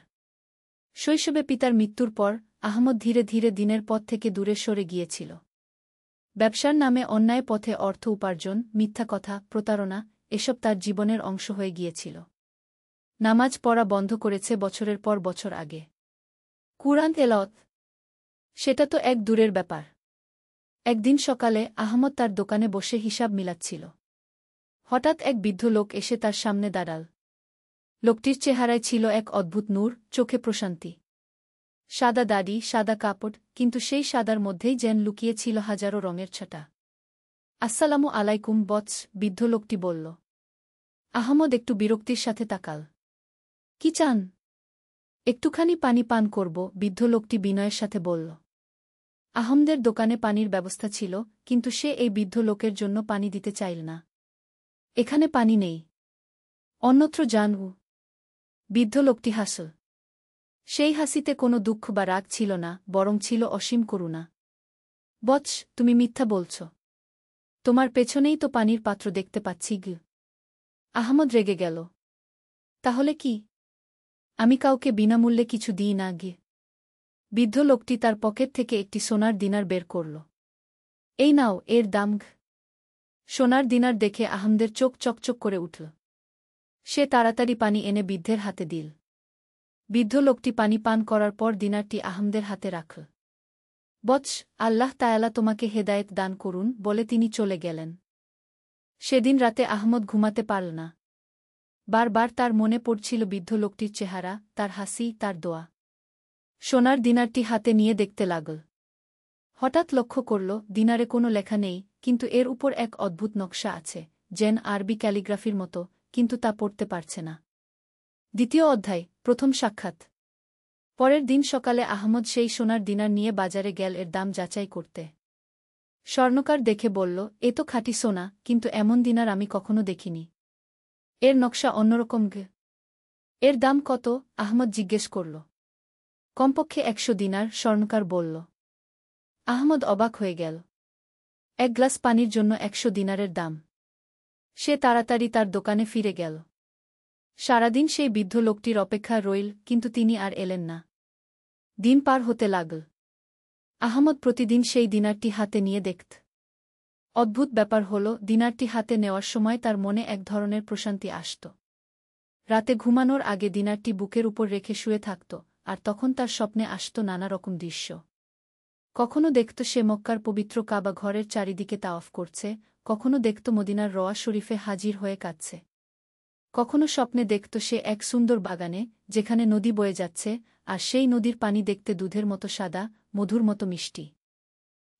শৈশবে পিতার মৃত্যুর পর আহমদ ধীরে ধীরে দিনের পথ থেকে দূরে সরে গিয়েছিল। ব্যবসার নামে অন্যায় পথে অর্থ উপার্জন, মিথ্যা কথা, প্রতারণা, এসব তার জীবনের অংশ হয়ে গিয়েছিল। নামাজ পড়া বন্ধ করেছে বছরের পর বছর আগে। কুরআন তেলাওয়াত, সেটা তো এক দূরের ব্যাপার। একদিন সকালে আহমদ তার দোকানে বসে হিসাব মিলাচ্ছিল। হঠাৎ এক বৃদ্ধ লোক এসে তার সামনে দাঁড়াল। লোকটির চেহারায় ছিল এক অদ্ভুত নূর, চোখে প্রশান্তি। সাদা দাড়ি, সাদা কাপড়, কিন্তু সেই সাদার মধ্যেই যেন লুকিয়ে ছিল হাজারো রঙের ছাটা। আসসালামু আলাইকুম বৎস, বৃদ্ধ লোকটি বলল। আহমদ একটু বিরক্তির সাথে তাকাল। কি চান? একটুখানি পানি পান করব, বৃদ্ধ লোকটি বিনয়ের সাথে বলল। আহমদের দোকানে পানির ব্যবস্থা ছিল, কিন্তু সে এই বৃদ্ধ লোকের জন্য পানি দিতে চাইল না। এখানে পানি নেই, অন্যত্র যান। বৃদ্ধ লোকটি হাসল। সেই হাসিতে কোনো দুঃখ বা রাগ ছিল না, বরং ছিল অসীম করুণা। বৎস, তুমি মিথ্যা বলছ। তোমার পেছনেই তো পানির পাত্র দেখতে পাচ্ছি। আহমদ রেগে গেল। তাহলে কি? আমি কাউকে বিনামূল্যে কিছু দিই না। বৃদ্ধ লোকটি তার পকেট থেকে একটি সোনার দিনার বের করল। এই নাও, এর দাম। সোনার দিনার দেখে আহমদের চোখ চকচক করে উঠল। সে তাড়াতাড়ি পানি এনে বৃদ্ধের হাতে দিল। বৃদ্ধ লোকটি পানি পান করার পর দিনারটি আহমদের হাতে রাখল। বৎস, আল্লাহ তায়ালা তোমাকে হেদায়েত দান করুন বলে তিনি চলে গেলেন। সেদিন রাতে আহমদ ঘুমাতে পারল না। বারবার তার মনে পড়ছিল বৃদ্ধ লোকটির চেহারা, তার হাসি, তার দোয়া। সোনার দিনারটি হাতে নিয়ে দেখতে লাগল। হঠাৎ লক্ষ্য করল, দিনারে কোনো লেখা নেই, কিন্তু এর উপর এক অদ্ভুত নকশা আছে, যেন আরবি ক্যালিগ্রাফির মতো, কিন্তু তা পড়তে পারছে না। দ্বিতীয় অধ্যায়, প্রথম সাক্ষাৎ। পরের দিন সকালে আহমদ সেই সোনার দিনার নিয়ে বাজারে গেল এর দাম যাচাই করতে। স্বর্ণকার দেখে বলল, এ তো খাঁটি সোনা, কিন্তু এমন দিনার আমি কখনো দেখিনি। এর নকশা অন্যরকম। এর দাম কত? আহমদ জিজ্ঞেস করল। কমপক্ষে 100 দিনার, স্বর্ণকার বলল। আহমদ অবাক হয়ে গেল। এক গ্লাস পানির জন্য 100 দিনারের দাম! সে তাড়াতাড়ি তার দোকানে ফিরে গেল। সারাদিন সেই বৃদ্ধ লোকটির অপেক্ষা রইল, কিন্তু তিনি আর এলেন না। দিন পার হতে লাগল। আহমদ প্রতিদিন সেই দিনারটি হাতে নিয়ে দেখত। অদ্ভুত ব্যাপার হল, দিনারটি হাতে নেওয়ার সময় তার মনে এক ধরনের প্রশান্তি আসত। রাতে ঘুমানোর আগে দিনারটি বুকের উপর রেখে শুয়ে থাকত, আর তখন তার স্বপ্নে আসত নানা রকম দৃশ্য। কখনো দেখত সে মক্কার পবিত্র কাবা ঘরের চারিদিকে তাওয়াফ করছে, কখনো দেখত মদিনার রওয়া শরীফে হাজির হয়ে কাঁদছে। কখনো স্বপ্নে দেখত সে এক সুন্দর বাগানে, যেখানে নদী বয়ে যাচ্ছে, আর সেই নদীর পানি দেখতে দুধের মতো সাদা, মধুর মতো মিষ্টি।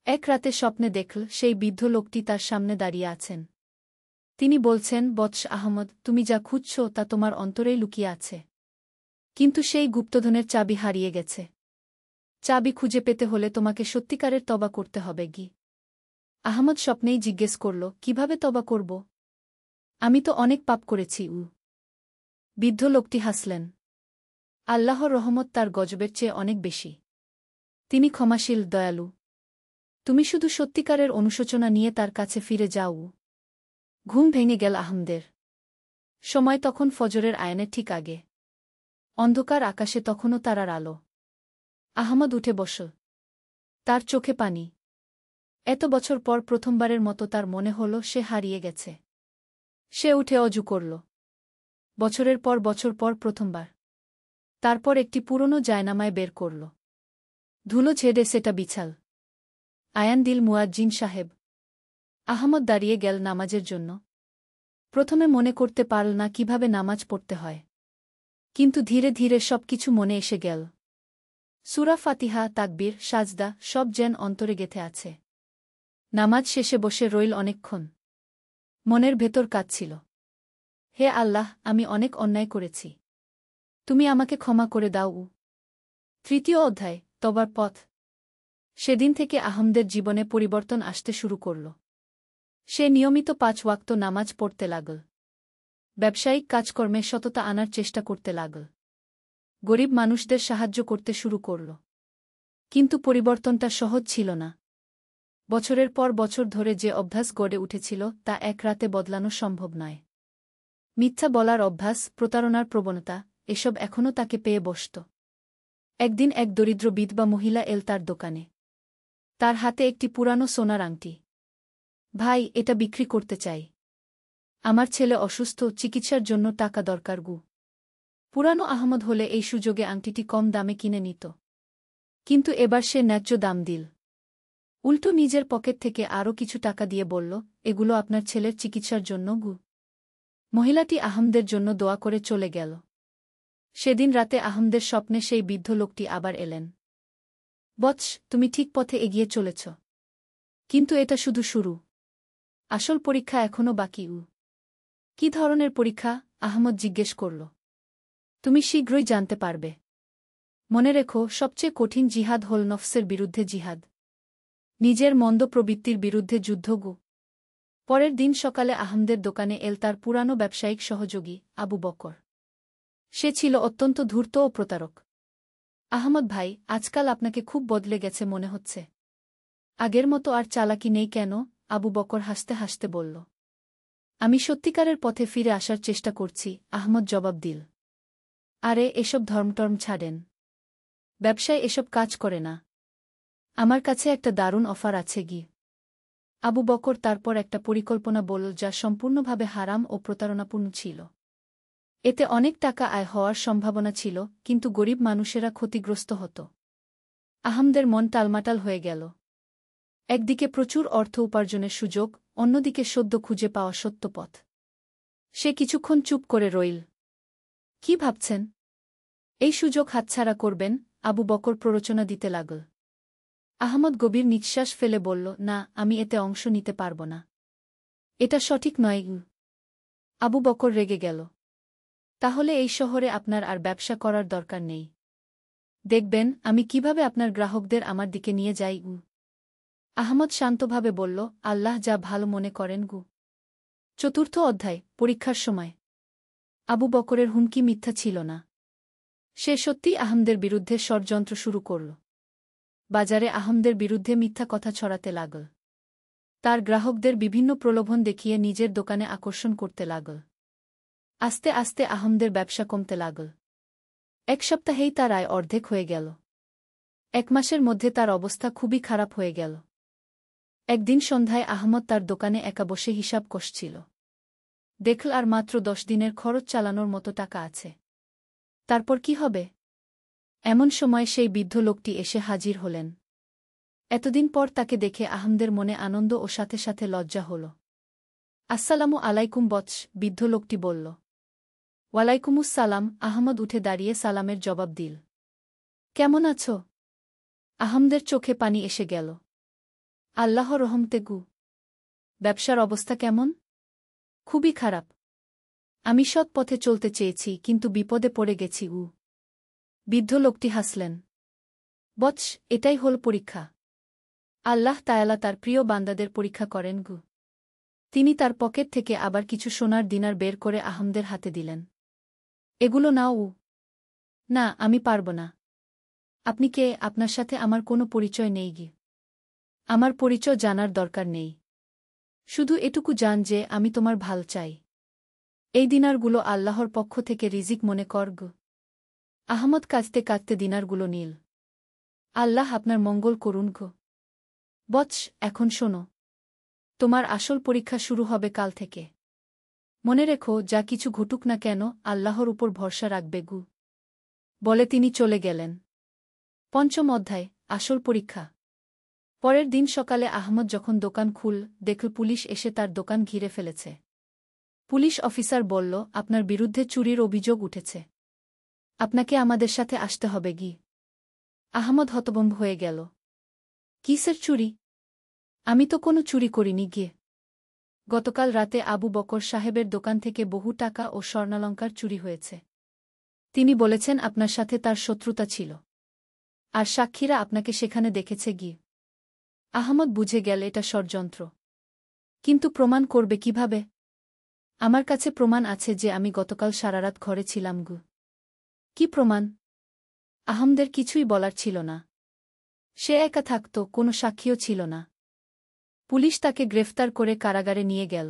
এক রাতে স্বপ্নে দেখল সেই বৃদ্ধ লোকটি তার সামনে দাঁড়িয়ে আছেন। তিনি বলছেন, বৎস আহমদ, তুমি যা খুঁজছ তা তোমার অন্তরেই লুকিয়ে আছে। কিন্তু সেই গুপ্তধনের চাবি হারিয়ে গেছে। চাবি খুঁজে পেতে হলে তোমাকে সত্যিকারের তওবা করতে হবে। আহমদ স্বপ্নেই জিজ্ঞেস করল, কিভাবে তওবা করব? আমি তো অনেক পাপ করেছি। বৃদ্ধ লোকটি হাসলেন। আল্লাহর রহমত তার গজবের চেয়ে অনেক বেশি। তিনি ক্ষমাশীল, দয়ালু। তুমি শুধু সত্যিকারের অনুশোচনা নিয়ে তার কাছে ফিরে যাও। ঘুম ভেঙে গেল আহমদের। সময় তখন ফজরের আয়ানের ঠিক আগে। অন্ধকার আকাশে তখনও তারার আলো। আহমদ উঠে বসল। তার চোখে পানি। এত বছর পর প্রথমবারের মতো তার মনে হল সে হারিয়ে গেছে। সে উঠে অজু করল। বছরের পর বছর পর প্রথমবার। তারপর একটি পুরনো জায়নামায় বের করল। ধুলো ঝেড়ে সেটা বিছাল। আয়ান দিল মুয়াজ্জিন সাহেব। আহমদ দাঁড়িয়ে গেল নামাজের জন্য। প্রথমে মনে করতে পারল না কিভাবে নামাজ পড়তে হয়। কিন্তু ধীরে ধীরে সবকিছু মনে এসে গেল। সূরা ফাতিহা, তাকবীর, সাজদা, সব যেন অন্তরে গেঁথে আছে। নামাজ শেষে বসে রইল অনেকক্ষণ। মনের ভেতর কাঁদছিল। হে আল্লাহ, আমি অনেক অন্যায় করেছি। তুমি আমাকে ক্ষমা করে দাও। তৃতীয় অধ্যায়, তওবার পথ। সেদিন থেকে আহমদের জীবনে পরিবর্তন আসতে শুরু করল। সে নিয়মিত 5 ওয়াক্ত নামাজ পড়তে লাগল। ব্যবসায়িক কাজকর্মে সততা আনার চেষ্টা করতে লাগল। গরিব মানুষদের সাহায্য করতে শুরু করল। কিন্তু পরিবর্তনটা সহজ ছিল না। বছরের পর বছর ধরে যে অভ্যাস গড়ে উঠেছিল তা এক রাতে বদলানো সম্ভব নয়। মিথ্যা বলার অভ্যাস, প্রতারণার প্রবণতা, এসব এখনও তাকে পেয়ে বসত। একদিন এক দরিদ্র বিধবা মহিলা এল তার দোকানে। তার হাতে একটি পুরানো সোনার আংটি। ভাই, এটা বিক্রি করতে চাই। আমার ছেলে অসুস্থ, চিকিৎসার জন্য টাকা দরকার। পুরানো আহমদ হলে এই সুযোগে আংটিটি কম দামে কিনে নিত। কিন্তু এবার সে ন্যায্য দাম দিল। উল্টো নিজের পকেট থেকে আরও কিছু টাকা দিয়ে বলল, এগুলো আপনার ছেলের চিকিৎসার জন্য। মহিলাটি আহমদের জন্য দোয়া করে চলে গেল। সেদিন রাতে আহমদের স্বপ্নে সেই বৃদ্ধ লোকটি আবার এলেন। বৎস, তুমি ঠিক পথে এগিয়ে চলেছ। কিন্তু এটা শুধু শুরু। আসল পরীক্ষা এখনও বাকি। কি ধরনের পরীক্ষা? আহমদ জিজ্ঞেস করল। তুমি শীঘ্রই জানতে পারবে। মনে রেখো, সবচেয়ে কঠিন জিহাদ হল নফসের বিরুদ্ধে জিহাদ, নিজের মন্দ প্রবৃত্তির বিরুদ্ধে যুদ্ধ। পরের দিন সকালে আহমদের দোকানে এল তার পুরানো ব্যবসায়িক সহযোগী আবু বকর। সে ছিল অত্যন্ত ধূর্ত ও প্রতারক। আহমদ ভাই, আজকাল আপনাকে খুব বদলে গেছে মনে হচ্ছে। আগের মতো আর চালাকি নেই কেন? আবু বকর হাসতে হাসতে বলল। আমি সত্যিকারের পথে ফিরে আসার চেষ্টা করছি, আহমদ জবাব দিল। আরে এসব ধর্মটর্ম ছাড়েন, ব্যবসায় এসব কাজ করে না। আমার কাছে একটা দারুণ অফার আছে গি। আবু বকর তারপর একটা পরিকল্পনা বলল যা সম্পূর্ণভাবে হারাম ও প্রতারণাপূর্ণ ছিল। এতে অনেক টাকা আয় হওয়ার সম্ভাবনা ছিল, কিন্তু গরিব মানুষেরা ক্ষতিগ্রস্ত হতো। আহমদের মন টালমাটাল হয়ে গেল। একদিকে প্রচুর অর্থ উপার্জনের সুযোগ, অন্যদিকে সদ্য খুঁজে পাওয়া সত্য পথ। সে কিছুক্ষণ চুপ করে রইল। কি ভাবছেন? এই সুযোগ হাতছাড়া করবেন? আবু বকর প্ররোচনা দিতে লাগল। আহমদ গভীর নিঃশ্বাস ফেলে বলল, না, আমি এতে অংশ নিতে পারব না। এটা সঠিক নয়। আবু বকর রেগে গেল। তাহলে এই শহরে আপনার আর ব্যবসা করার দরকার নেই। দেখবেন আমি কিভাবে আপনার গ্রাহকদের আমার দিকে নিয়ে যাই। আহমদ শান্তভাবে বলল, আল্লাহ যা ভালো মনে করেন গু। চতুর্থ অধ্যায়, পরীক্ষার সময়। আবু বকরের হুমকি মিথ্যা ছিল না। সে সত্যিই আহমদের বিরুদ্ধে ষড়যন্ত্র শুরু করল। বাজারে আহমদের বিরুদ্ধে মিথ্যা কথা ছড়াতে লাগল। তার গ্রাহকদের বিভিন্ন প্রলোভন দেখিয়ে নিজের দোকানে আকর্ষণ করতে লাগল। আস্তে আস্তে আহমদের ব্যবসা কমতে লাগল। এক সপ্তাহেই তার আয় অর্ধেক হয়ে গেল। এক মাসের মধ্যে তার অবস্থা খুবই খারাপ হয়ে গেল। একদিন সন্ধ্যায় আহমদ তার দোকানে একা বসে হিসাব কষছিল। দেখল আর মাত্র 10 দিনের খরচ চালানোর মতো টাকা আছে। তারপর কি হবে? এমন সময় সেই বৃদ্ধ লোকটি এসে হাজির হলেন। এতদিন পর তাকে দেখে আহমদের মনে আনন্দ ও সাথে সাথে লজ্জা হল। আসসালামু আলাইকুম বৎস, বৃদ্ধ লোকটি বলল। ওয়ালাইকুমুস সালাম। আহমদ উঠে দাঁড়িয়ে সালামের জবাব দিল। কেমন আছো? আহমদের চোখে পানি এসে গেল। আল্লাহ রহমতে গু। ব্যবসার অবস্থা কেমন? খুবই খারাপ। আমি সৎ পথে চলতে চেয়েছি, কিন্তু বিপদে পড়ে গেছি। বৃদ্ধ লোকটি হাসলেন। বৎস, এটাই হল পরীক্ষা। আল্লাহ তায়ালা তার প্রিয় বান্দাদের পরীক্ষা করেন গু। তিনি তার পকেট থেকে আবার কিছু সোনার দিনার বের করে আহমদের হাতে দিলেন। এগুলো নাও। না, আমি পারব না। আপনি কে? আপনার সাথে আমার কোনো পরিচয় নেই গি। আমার পরিচয় জানার দরকার নেই। শুধু এটুকু জান যে আমি তোমার ভাল চাই। এই দিনারগুলো আল্লাহর পক্ষ থেকে রিজিক মনে কর গু। আহমদ কাঁদতে কাঁদতে দিনারগুলো নিল। আল্লাহ আপনার মঙ্গল করুন গো। বৎস, এখন শোনো। তোমার আসল পরীক্ষা শুরু হবে কাল থেকে। মনে রেখো, যা কিছু ঘটুক না কেন, আল্লাহর উপর ভরসা রাখবে গু। বলে তিনি চলে গেলেন। পঞ্চম অধ্যায়, আসল পরীক্ষা। পরের দিন সকালে আহমদ যখন দোকান দেখল পুলিশ এসে তার দোকান ঘিরে ফেলেছে। পুলিশ অফিসার বলল, আপনার বিরুদ্ধে চুরির অভিযোগ উঠেছে। আপনাকে আমাদের সাথে আসতে হবে গি। আহমদ হতভম্ব হয়ে গেল। কিসের চুরি? আমি তো কোনো চুরি করিনি গিয়ে। গতকাল রাতে আবু বকর সাহেবের দোকান থেকে বহু টাকা ও স্বর্ণালঙ্কার চুরি হয়েছে। তিনি বলেছেন আপনার সাথে তার শত্রুতা ছিল। আর সাক্ষীরা আপনাকে সেখানে দেখেছে গিয়ে। আহমদ বুঝে গেল এটা ষড়যন্ত্র। কিন্তু প্রমাণ করবে কিভাবে? আমার কাছে প্রমাণ আছে যে আমি গতকাল সারারাত ঘরে ছিলাম গু। কি প্রমাণ? আহমদের কিছুই বলার ছিল না। সে একা থাকত, কোনো সাক্ষীও ছিল না। পুলিশ তাকে গ্রেফতার করে কারাগারে নিয়ে গেল।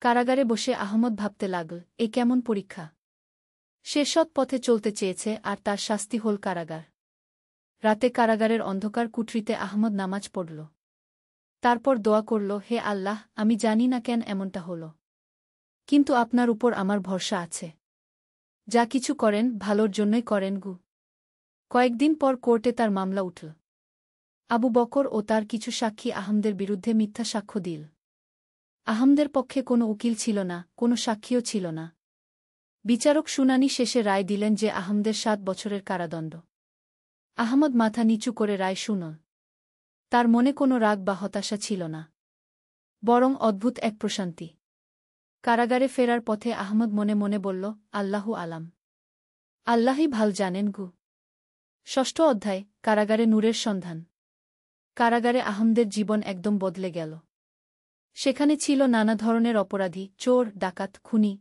কারাগারে বসে আহমদ ভাবতে লাগল, এ কেমন পরীক্ষা! সে সৎ পথে চলতে চেয়েছে, আর তার শাস্তি হল কারাগার। রাতে কারাগারের অন্ধকার কুঠরিতে আহমদ নামাজ পড়ল। তারপর দোয়া করল, হে আল্লাহ, আমি জানি না কেন এমনটা হল, কিন্তু আপনার উপর আমার ভরসা আছে। যা কিছু করেন ভালোর জন্যই করেন গু। কয়েকদিন পর কোর্টে তার মামলা উঠল। আবু বকর ও তার কিছু সাক্ষী আহমদের বিরুদ্ধে মিথ্যা সাক্ষ্য দিল। আহমদের পক্ষে কোনো উকিল ছিল না, কোনো সাক্ষীও ছিল না। বিচারক শুনানি শেষে রায় দিলেন যে আহমদের 7 বছরের কারাদণ্ড। আহমদ মাথা নিচু করে রায় শুনল। তার মনে কোনো রাগ বা হতাশা ছিল না, বরং অদ্ভুত এক প্রশান্তি। কারাগারে ফেরার পথে আহমদ মনে মনে বলল, আল্লাহু আলাম। আল্লাহই ভাল জানেন গু। ষষ্ঠ অধ্যায় কারাগারে নূরের সন্ধান। কারাগারে আহমদের জীবন একদম বদলে গেল। সেখানে ছিল নানা ধরনের অপরাধী, চোর, ডাকাত, খুনি।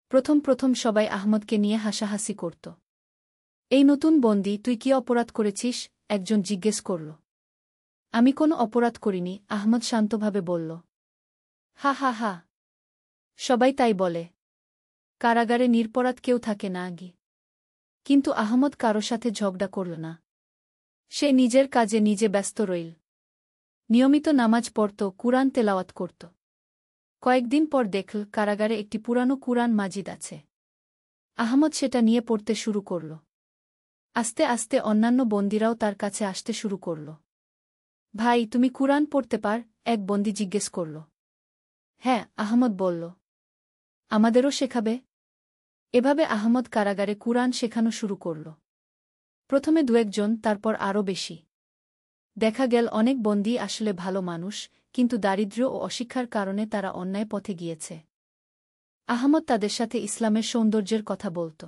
প্রথম প্রথম সবাই আহমদকে নিয়ে হাসাহাসি করত। এই নতুন বন্দী, তুই কি অপরাধ করেছিস? একজন জিজ্ঞেস করল। আমি কোনো অপরাধ করিনি, আহমদ শান্তভাবে বলল। হা হা হা, সবাই তাই বলে। কারাগারে নিরপরাধ কেউ থাকে না আগে। কিন্তু আহমদ কারো সাথে ঝগড়া করল না। সে নিজের কাজে নিজে ব্যস্ত রইল। নিয়মিত নামাজ পড়ত, কুরআন তেলাওয়াত করত। কয়েকদিন পর দেখল কারাগারে একটি পুরানো কুরআন মাজিদ আছে। আহমদ সেটা নিয়ে পড়তে শুরু করল। আস্তে আস্তে অন্যান্য বন্দীরাও তার কাছে আসতে শুরু করল। ভাই, তুমি কুরআন পড়তে পার? এক বন্দী জিজ্ঞেস করল। হ্যাঁ, আহমদ বলল। আমাদেরও শেখাবে? এভাবে আহমদ কারাগারে কুরআন শেখানো শুরু করল। প্রথমে দু-একজন, তারপর আরও বেশি। দেখা গেল অনেক বন্দী আসলে ভালো মানুষ, কিন্তু দারিদ্র্য ও অশিক্ষার কারণে তারা অন্যায় পথে গিয়েছে। আহমদ তাদের সাথে ইসলামের সৌন্দর্যের কথা বলত।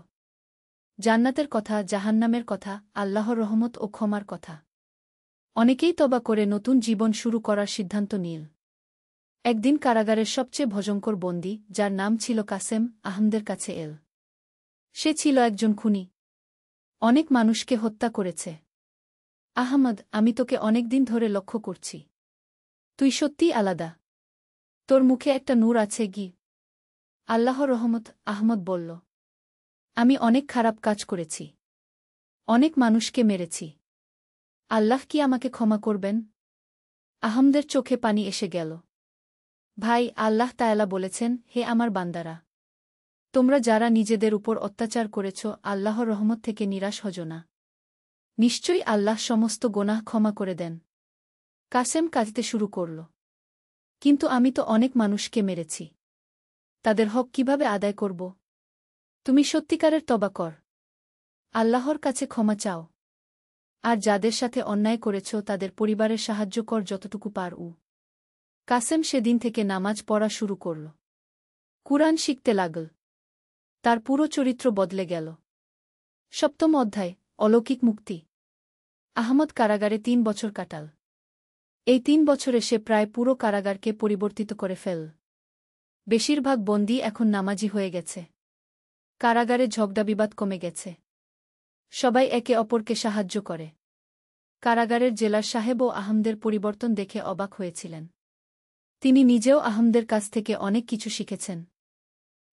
জান্নাতের কথা, জাহান্নামের কথা, আল্লাহর রহমত ও ক্ষমার কথা। অনেকেই তওবা করে নতুন জীবন শুরু করার সিদ্ধান্ত নিল। একদিন কারাগারের সবচেয়ে ভয়ঙ্কর বন্দী, যার নাম ছিল কাসেম, আহমদের কাছে এল। সে ছিল একজন খুনি। অনেক মানুষকে হত্যা করেছে। আহমদ, আমি তোকে অনেকদিন ধরে লক্ষ্য করছি। তুই সত্যিই আলাদা। তোর মুখে একটা নূর আছে কি? আল্লাহর রহমত, আহমদ বলল। আমি অনেক খারাপ কাজ করেছি। অনেক মানুষকে মেরেছি। আল্লাহ কি আমাকে ক্ষমা করবেন? আহমদের চোখে পানি এসে গেল। ভাই, আল্লাহ তাআলা বলেছেন, হে আমার বান্দারা, তোমরা যারা নিজেদের উপর অত্যাচার করেছ, আল্লাহর রহমত থেকে নিরাশ হজো না। নিশ্চয়ই আল্লাহ সমস্ত গোনাহ ক্ষমা করে দেন। কাসেম কাঁদতে শুরু করল। কিন্তু আমি তো অনেক মানুষকে মেরেছি। তাদের হক কিভাবে আদায় করব? তুমি সত্যিকারের তওবা কর। আল্লাহর কাছে ক্ষমা চাও। আর যাদের সাথে অন্যায় করেছ তাদের পরিবারের সাহায্য কর যতটুকু পারু। কাসেম সেদিন থেকে নামাজ পড়া শুরু করল। কুরআন শিখতে লাগল। তার পুরো চরিত্র বদলে গেল। সপ্তম অধ্যায় অলৌকিক মুক্তি। আহমদ কারাগারে ৩ বছর কাটাল। এই ৩ বছরে সে প্রায় পুরো কারাগারকে পরিবর্তিত করে ফেল। বেশিরভাগ বন্দী এখন নামাজি হয়ে গেছে। কারাগারে ঝগড়াবিবাদ কমে গেছে। সবাই একে অপরকে সাহায্য করে। কারাগারের জেলার সাহেবও আহমদের পরিবর্তন দেখে অবাক হয়েছিলেন। তিনি নিজেও আহমদের কাছ থেকে অনেক কিছু শিখেছেন।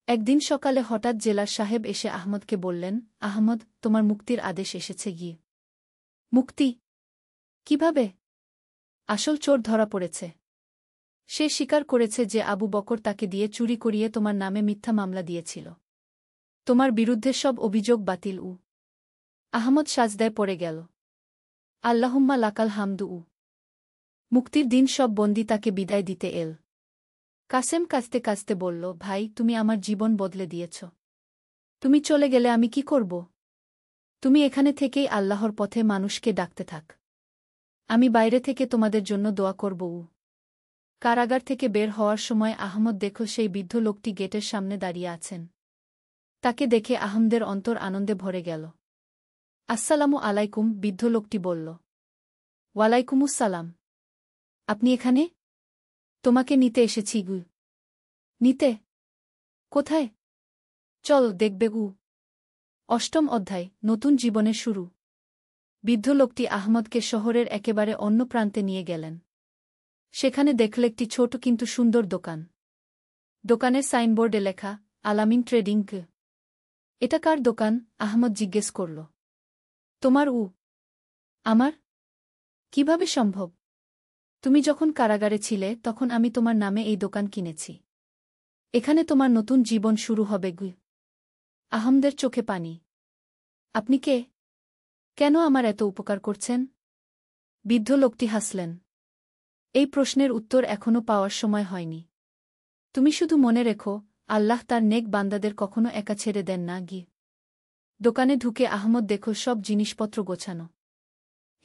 একদিন সকালে হঠাৎ জেলার সাহেব এসে আহমদকে বললেন, আহমদ, তোমার মুক্তির আদেশ এসেছে গিয়ে। মুক্তি? কিভাবে? আসল চোর ধরা পড়েছে। সে স্বীকার করেছে যে আবু বকর তাকে দিয়ে চুরি করিয়ে তোমার নামে মিথ্যা মামলা দিয়েছিল। তোমার বিরুদ্ধে সব অভিযোগ বাতিল। আহমদ সাজদায় পড়ে গেল। আল্লাহুম্মা লাকাল হামদু। মুক্তির দিন সব বন্দী তাকে বিদায় দিতে এল। কাসেম কাঁদতে কাঁদতে বলল, ভাই, তুমি আমার জীবন বদলে দিয়েছ। তুমি চলে গেলে আমি কি করব? তুমি এখানে থেকেই আল্লাহর পথে মানুষকে ডাকতে থাক। আমি বাইরে থেকে তোমাদের জন্য দোয়া করব। কারাগার থেকে বের হওয়ার সময় আহমদ দেখল সেই বৃদ্ধ লোকটি গেটের সামনে দাঁড়িয়ে আছেন। তাকে দেখে আহমদের অন্তর আনন্দে ভরে গেল। আসসালামু আলাইকুম, বৃদ্ধ লোকটি বলল। ওয়ালাইকুমুসসালাম। আপনি এখানে? তোমাকে নিতে এসেছি গু। নিতে? কোথায়? চল, দেখবে গু। অষ্টম অধ্যায় নতুন জীবনের শুরু। বৃদ্ধ লোকটি আহমদকে শহরের একেবারে অন্য প্রান্তে নিয়ে গেলেন। সেখানে দেখল একটি ছোট কিন্তু সুন্দর দোকান। দোকানের সাইনবোর্ডে লেখা, আলামিন ট্রেডিং। এটা কার দোকান? আহমদ জিজ্ঞেস করল। তোমার। আমার? কিভাবে সম্ভব? তুমি যখন কারাগারে ছিলে তখন আমি তোমার নামে এই দোকান কিনেছি। এখানে তোমার নতুন জীবন শুরু হবে গু। আহমদের চোখে পানি। আপনি কে? কেন আমার এত উপকার করছেন? বৃদ্ধ লোকটি হাসলেন। এই প্রশ্নের উত্তর এখনো পাওয়ার সময় হয়নি। তুমি শুধু মনে রেখো, আল্লাহ তার নেক বান্দাদের কখনো একা ছেড়ে দেন না গি। দোকানে ঢুকে আহমদ দেখল সব জিনিসপত্র গোছানো।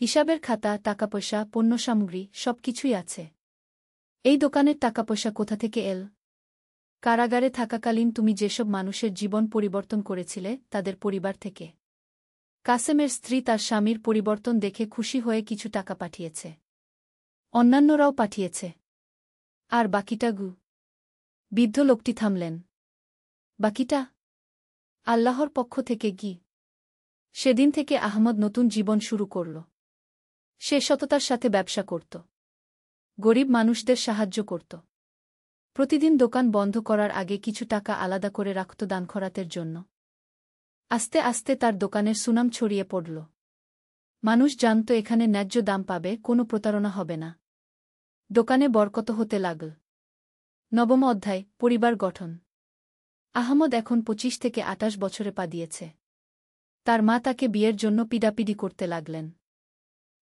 হিসাবের খাতা, টাকাপয়সা, পণ্যসামগ্রী সবকিছুই আছে। এই দোকানের টাকাপয়সা কোথা থেকে এল? কারাগারে থাকাকালীন তুমি যেসব মানুষের জীবন পরিবর্তন করেছিলে তাদের পরিবার থেকে। কাসেমের স্ত্রী তার স্বামীর পরিবর্তন দেখে খুশি হয়ে কিছু টাকা পাঠিয়েছে। অন্যান্যরাও পাঠিয়েছে। আর বাকিটা গু? বৃদ্ধ লোকটি থামলেন। বাকিটা? আল্লাহর পক্ষ থেকে কি? সেদিন থেকে আহমদ নতুন জীবন শুরু করল। সে সততার সাথে ব্যবসা করত। গরিব মানুষদের সাহায্য করত। প্রতিদিন দোকান বন্ধ করার আগে কিছু টাকা আলাদা করে রাখত দান খরাতের জন্য। আস্তে আস্তে তার দোকানের সুনাম ছড়িয়ে পড়ল। মানুষ জানত এখানে ন্যায্য দাম পাবে, কোনো প্রতারণা হবে না। দোকানে বরকত হতে লাগল। নবম অধ্যায়, পরিবার গঠন। আহমদ এখন 25 থেকে 28 বছরে পা দিয়েছে। তার মা তাকে বিয়ের জন্য পিডাপিডি করতে লাগলেন।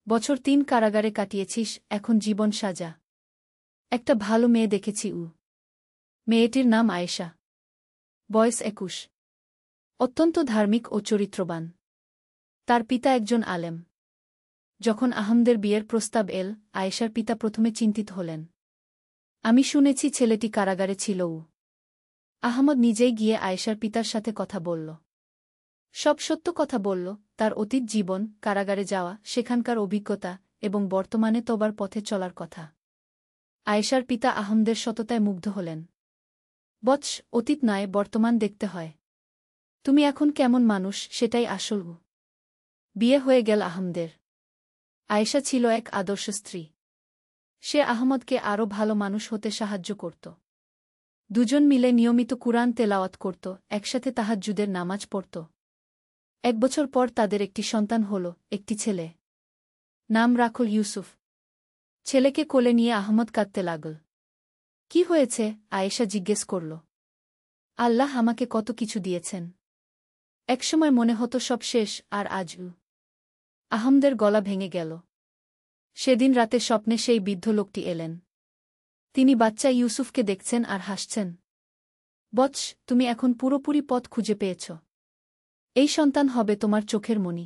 বছর 3 কারাগারে কাটিয়েছিস, এখন জীবন সাজা। একটা ভালো মেয়ে দেখেছি। মেয়েটির নাম আয়েশা। বয়স 21। অত্যন্ত ধার্মিক ও চরিত্রবান। তার পিতা একজন আলেম। যখন আহমদের বিয়ের প্রস্তাব এল, আয়েশার পিতা প্রথমে চিন্তিত হলেন। আমি শুনেছি ছেলেটি কারাগারে ছিল। আহমদ নিজেই গিয়ে আয়েশার পিতার সাথে কথা বলল। সব সত্য কথা বলল, তার অতীত জীবন, কারাগারে যাওয়া, সেখানকার অভিজ্ঞতা এবং বর্তমানে তোবার পথে চলার কথা। আয়েশার পিতা আহমদের সততায় মুগ্ধ হলেন। বৎস, অতীত নয়, বর্তমান দেখতে হয়। তুমি এখন কেমন মানুষ, সেটাই আসল। বিয়ে হয়ে গেল আহমদের। আয়েশা ছিল এক আদর্শ স্ত্রী। সে আহমদকে আরও ভালো মানুষ হতে সাহায্য করত। দুজন মিলে নিয়মিত কুরআন তেলাওয়াত করত, একসাথে তাহাজ্জুদের নামাজ পড়ত। 1 বছর পর তাদের একটি সন্তান হল, একটি ছেলে। নাম রাখল ইউসুফ। ছেলেকে কোলে নিয়ে আহমদ কাঁদতে লাগল। কি হয়েছে? আয়েশা জিজ্ঞেস করল। আল্লাহ আমাকে কত কিছু দিয়েছেন। একসময় মনে হতো সব শেষ, আর আজ আহমদের গলা ভেঙে গেল। সেদিন রাতে স্বপ্নে সেই বৃদ্ধ লোকটি এলেন। তিনি বাচ্চা ইউসুফকে দেখছেন আর হাসছেন। বৎস, তুমি এখন পুরোপুরি পথ খুঁজে পেয়েছ। এই সন্তান হবে তোমার চোখের মণি।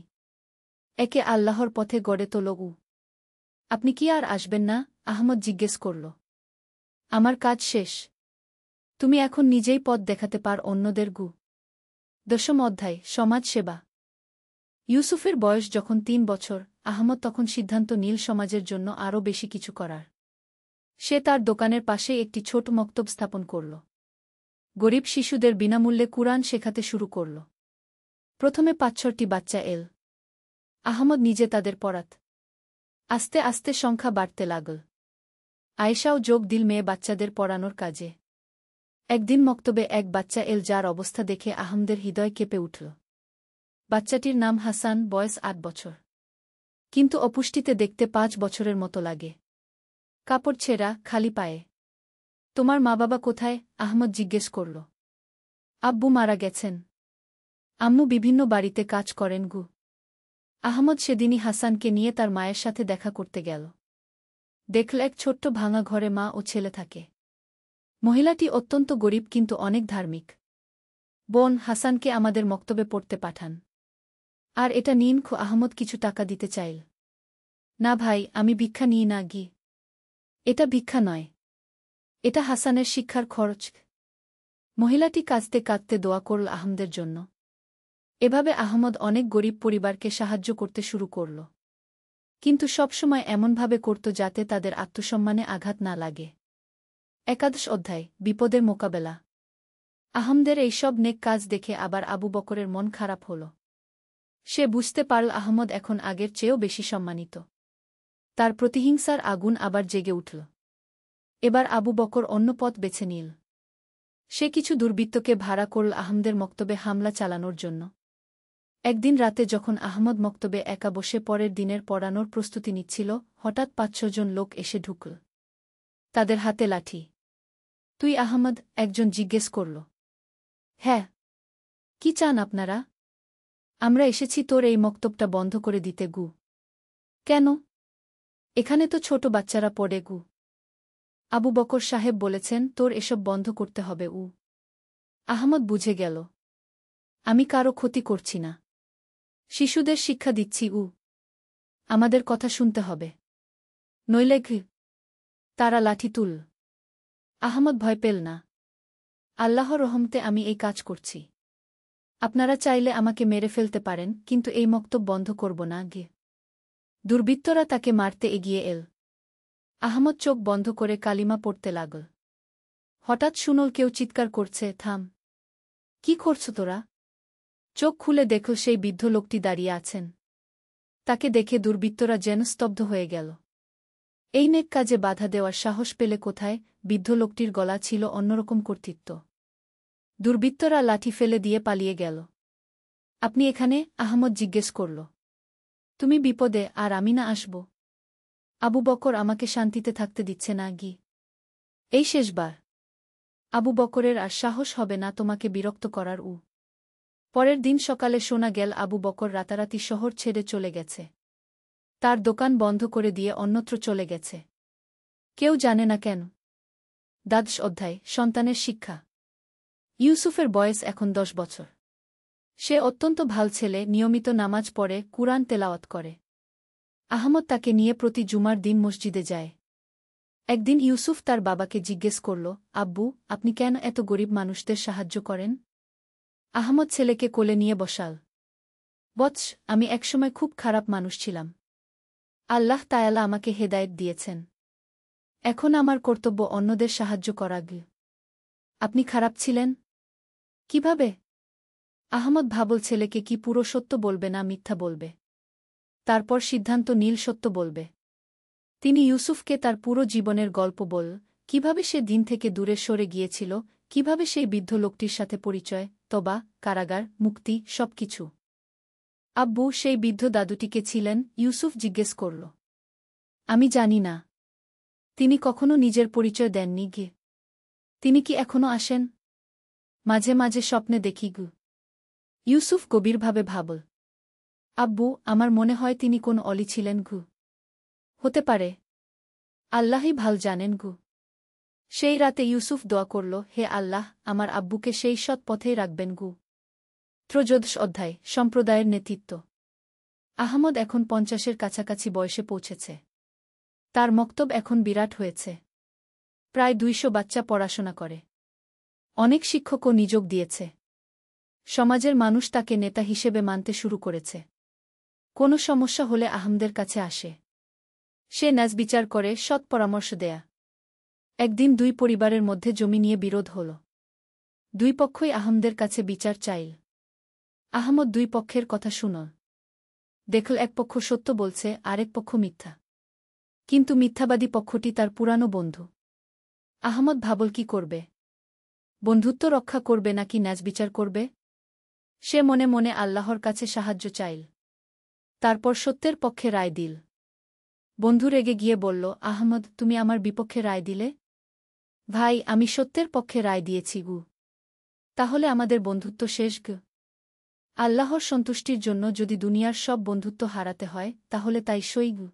একে আল্লাহর পথে গড়ে তোলো। আপনি কি আর আসবেন না? আহমদ জিজ্ঞেস করল। আমার কাজ শেষ। তুমি এখন নিজেই পথ দেখাতে পার অন্যদের। 10ম অধ্যায়, সমাজ সেবা। ইউসুফের বয়স যখন 3 বছর, আহমদ তখন সিদ্ধান্ত নিল সমাজের জন্য আরও বেশি কিছু করার। সে তার দোকানের পাশেই একটি ছোট মক্তব স্থাপন করল। গরিব শিশুদের বিনামূল্যে কুরআন শেখাতে শুরু করল। প্রথমে 5-6টি বাচ্চা এল। আহমদ নিজে তাদের পড়াত। আস্তে আস্তে সংখ্যা বাড়তে লাগল। আয়েশাও যোগ দিল মেয়ে বাচ্চাদের পড়ানোর কাজে। একদিন মক্তবে এক বাচ্চা এল যার অবস্থা দেখে আহমদের হৃদয় কেঁপে উঠল। বাচ্চাটির নাম হাসান, বয়স 8 বছর। কিন্তু অপুষ্টিতে দেখতে 5 বছরের মতো লাগে। কাপড় ছেঁড়া, খালি পায়ে। তোমার মা বাবা কোথায়? আহমদ জিজ্ঞেস করল। আব্বু মারা গেছেন। আম্মু বিভিন্ন বাড়িতে কাজ করেন। আহমদ সেদিনই হাসানকে নিয়ে তার মায়ের সাথে দেখা করতে গেল। দেখল এক ছোট্ট ভাঙা ঘরে মা ও ছেলে থাকে। মহিলাটি অত্যন্ত গরিব কিন্তু অনেক ধার্মিক। বোন, হাসানকে আমাদের মক্তবে পড়তে পাঠান। আর এটা নিন। আহমদ কিছু টাকা দিতে চাইল। না ভাই, আমি ভিক্ষা নিই না। এটা ভিক্ষা নয়। এটা হাসানের শিক্ষার খরচ। মহিলাটি কাঁদতে কাঁদতে দোয়া করল আহমদের জন্য। এভাবে আহমদ অনেক গরিব পরিবারকে সাহায্য করতে শুরু করল। কিন্তু সবসময় এমনভাবে করত যাতে তাদের আত্মসম্মানে আঘাত না লাগে। 11 অধ্যায়, বিপদের মোকাবেলা। আহমদের এই সব নেক কাজ দেখে আবার আবু বকরের মন খারাপ হল। সে বুঝতে পারল আহমদ এখন আগের চেয়েও বেশি সম্মানিত। তার প্রতিহিংসার আগুন আবার জেগে উঠল। এবার আবু বকর অন্য পথ বেছে নিল। সে কিছু দুর্বৃত্তকে ভাড়া করল আহমদের মক্তবে হামলা চালানোর জন্য। একদিন রাতে যখন আহমদ মক্তবে একা বসে পরের দিনের পড়ানোর প্রস্তুতি নিচ্ছিল, হঠাৎ 5-6 জন লোক এসে ঢুকল। তাদের হাতে লাঠি। তুই আহমদ? একজন জিজ্ঞেস করল। হ্যাঁ। কি চান আপনারা? আমরা এসেছি তোর এই মক্তবটা বন্ধ করে দিতে। কেন? এখানে তো ছোট বাচ্চারা পড়ে। আবু বকর সাহেব বলেছেন তোর এসব বন্ধ করতে হবে। আহমদ বুঝে গেল। আমি কারো ক্ষতি করছি না। শিশুদের শিক্ষা দিচ্ছি। আমাদের কথা শুনতে হবে। নইলে তারা লাঠি তুল। আহমদ ভয় পেল না। আল্লাহর রহমতে আমি এই কাজ করছি। আপনারা চাইলে আমাকে মেরে ফেলতে পারেন, কিন্তু এই মক্তব বন্ধ করব না গে। দুর্বৃত্তরা তাকে মারতে এগিয়ে এল। আহমদ চোখ বন্ধ করে কালিমা পড়তে লাগল। হঠাৎ শুনল কেউ চিৎকার করছে, থাম! কি করছ তোরা? চোখ খুলে দেখল সেই বৃদ্ধ লোকটি দাঁড়িয়ে আছেন। তাকে দেখে দুর্বৃত্তরা যেন স্তব্ধ হয়ে গেল। এই নেক কাজে বাধা দেওয়ার সাহস পেলে কোথায়? বৃদ্ধ লোকটির গলা ছিল অন্যরকম কর্তৃত্ব। দুর্বৃত্তরা লাঠি ফেলে দিয়ে পালিয়ে গেল। আপনি এখানে? আহমদ জিজ্ঞেস করল। তুমি বিপদে, আর আমি না আসব? আবু বকর আমাকে শান্তিতে থাকতে দিচ্ছে না গি। এই শেষবার। আবু বকরের আর সাহস হবে না তোমাকে বিরক্ত করার। পরের দিন সকালে শোনা গেল আবু বকর রাতারাতি শহর ছেড়ে চলে গেছে। তার দোকান বন্ধ করে দিয়ে অন্যত্র চলে গেছে। কেউ জানে না কেন। দ্বাদশ অধ্যায়, সন্তানের শিক্ষা। ইউসুফের বয়স এখন 10 বছর। সে অত্যন্ত ভাল ছেলে, নিয়মিত নামাজ পড়ে, কুরআন তেলাওয়াত করে। আহমদ তাকে নিয়ে প্রতি জুমার দিন মসজিদে যায়। একদিন ইউসুফ তার বাবাকে জিজ্ঞেস করল, আব্বু, আপনি কেন এত গরিব মানুষদের সাহায্য করেন? আহমদ ছেলেকে কোলে নিয়ে বসাল। বৎস, আমি একসময় খুব খারাপ মানুষ ছিলাম। আল্লাহ তায়ালা আমাকে হেদায়েত দিয়েছেন। এখন আমার কর্তব্য অন্যদের সাহায্য করা। আপনি খারাপ ছিলেন? কিভাবে? আহমদ ভাবল ছেলেকে কি পুরো সত্য বলবে না মিথ্যা বলবে। তারপর সিদ্ধান্ত নীল সত্য বলবে। তিনি ইউসুফকে তার পুরো জীবনের গল্প বল, কিভাবে সে দিন থেকে দূরে সরে গিয়েছিল, কিভাবে সেই বৃদ্ধ লোকটির সাথে পরিচয়, তবা, কারাগার, মুক্তি, সবকিছু। আব্বু, সেই বৃদ্ধ দাদুটিকে ছিলেন? ইউসুফ জিজ্ঞেস করল। আমি জানি না। তিনি কখনো নিজের পরিচয় দেননি গে। তিনি কি এখনো আসেন? মাঝে মাঝে স্বপ্নে দেখি গু। ইউসুফ গভীরভাবে ভাবল। আব্বু, আমার মনে হয় তিনি কোন অলি ছিলেন গু। হতে পারে। আল্লাহই ভাল জানেন গু। সেই রাতে ইউসুফ দোয়া করল, হে আল্লাহ, আমার আব্বুকে সেই সৎ পথেই রাখবেন গু। ত্রয়োদশ অধ্যায়, সম্প্রদায়ের নেতৃত্ব। আহমদ এখন 50-এর কাছাকাছি বয়সে পৌঁছেছে। তার মক্তব এখন বিরাট হয়েছে। প্রায় 200 বাচ্চা পড়াশোনা করে। অনেক শিক্ষকও নিযোগ দিয়েছে। সমাজের মানুষ তাকে নেতা হিসেবে মানতে শুরু করেছে। কোনো সমস্যা হলে আহমদের কাছে আসে। সে ন্যায়বিচার করে, সৎ পরামর্শ দেয়া। একদিন 2 পরিবারের মধ্যে জমি নিয়ে বিরোধ হল। 2 পক্ষই আহমদের কাছে বিচার চাইল। আহমদ 2 পক্ষের কথা শুনল। দেখল এক পক্ষ সত্য বলছে, আরেক পক্ষ মিথ্যা। কিন্তু মিথ্যাবাদী পক্ষটি তার পুরানো বন্ধু। আহমদ ভাবল কি করবে। বন্ধুত্ব রক্ষা করবে নাকি ন্যায়বিচার করবে? সে মনে মনে আল্লাহর কাছে সাহায্য চাইল। তারপর সত্যের পক্ষে রায় দিল। বন্ধু রেগে গিয়ে বলল, আহমদ, তুমি আমার বিপক্ষে রায় দিলে? ভাই, আমি সত্যের পক্ষে রায় দিয়েছি গু। তাহলে আমাদের বন্ধুত্ব শেষ গ? আল্লাহর সন্তুষ্টির জন্য যদি দুনিয়ার সব বন্ধুত্ব হারাতে হয়, তাহলে তাই সই গু।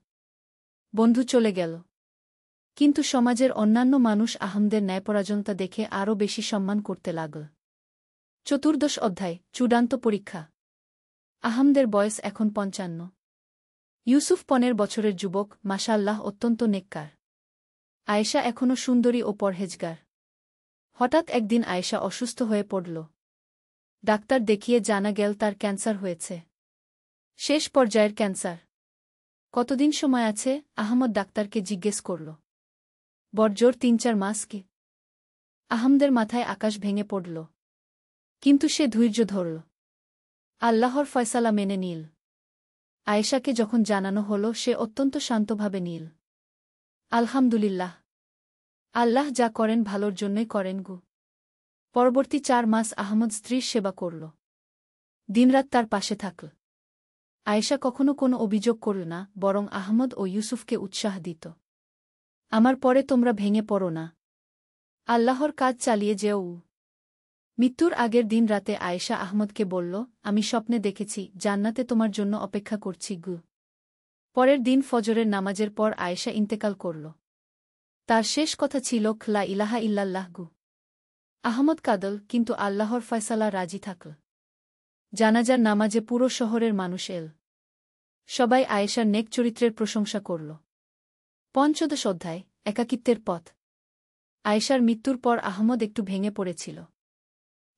বন্ধু চলে গেল। কিন্তু সমাজের অন্যান্য মানুষ আহমদের ন্যায়পরায়ণতা দেখে আরও বেশি সম্মান করতে লাগল। চতুর্দশ অধ্যায়, চূড়ান্ত পরীক্ষা। আহমদের বয়স এখন 55। ইউসুফ 15 বছরের যুবক, মাশাআল্লাহ অত্যন্ত নেককার। আয়েশা এখনও সুন্দরী ও পরহেজগার। হঠাৎ একদিন আয়েশা অসুস্থ হয়ে পড়ল। ডাক্তার দেখিয়ে জানা গেল তার ক্যান্সার হয়েছে। শেষ পর্যায়ের ক্যান্সার। কতদিন সময় আছে? আহমদ ডাক্তারকে জিজ্ঞেস করল। বড়জোর 3-4 মাস কি? আহমদের মাথায় আকাশ ভেঙে পড়ল। কিন্তু সে ধৈর্য ধরল। আল্লাহর ফয়সালা মেনে নিল। আয়েশাকে যখন জানানো হল, সে অত্যন্ত শান্তভাবে নিল। আলহামদুলিল্লাহ। আল্লাহ যা করেন ভালোর জন্যই করেন গু। পরবর্তী 4 মাস আহমদ স্ত্রীর সেবা করল। দিনরাত তার পাশে থাকল। আয়েশা কখনো কোনো অভিযোগ করল না, বরং আহমদ ও ইউসুফকে উৎসাহ দিত। আমার পরে তোমরা ভেঙে পড়ো না। আল্লাহর কাজ চালিয়ে যেও। মৃত্যুর আগের দিন রাতে আয়েশা আহমদকে বলল, আমি স্বপ্নে দেখেছি জান্নাতে তোমার জন্য অপেক্ষা করছি গু। পরের দিন ফজরের নামাজের পর আয়েশা ইন্তেকাল করল। তার শেষ কথা ছিল, লা ইলাহা ইল্লাল্লাহ গু। আহমদ কাঁদল, কিন্তু আল্লাহর ফয়সালা রাজি থাকল। জানাজার নামাজে পুরো শহরের মানুষ এল। সবাই আয়েশার নেক চরিত্রের প্রশংসা করল। পঞ্চদশ অধ্যায়, একাকিত্বের পথ। আয়েশার মৃত্যুর পর আহমদ একটু ভেঙে পড়েছিল।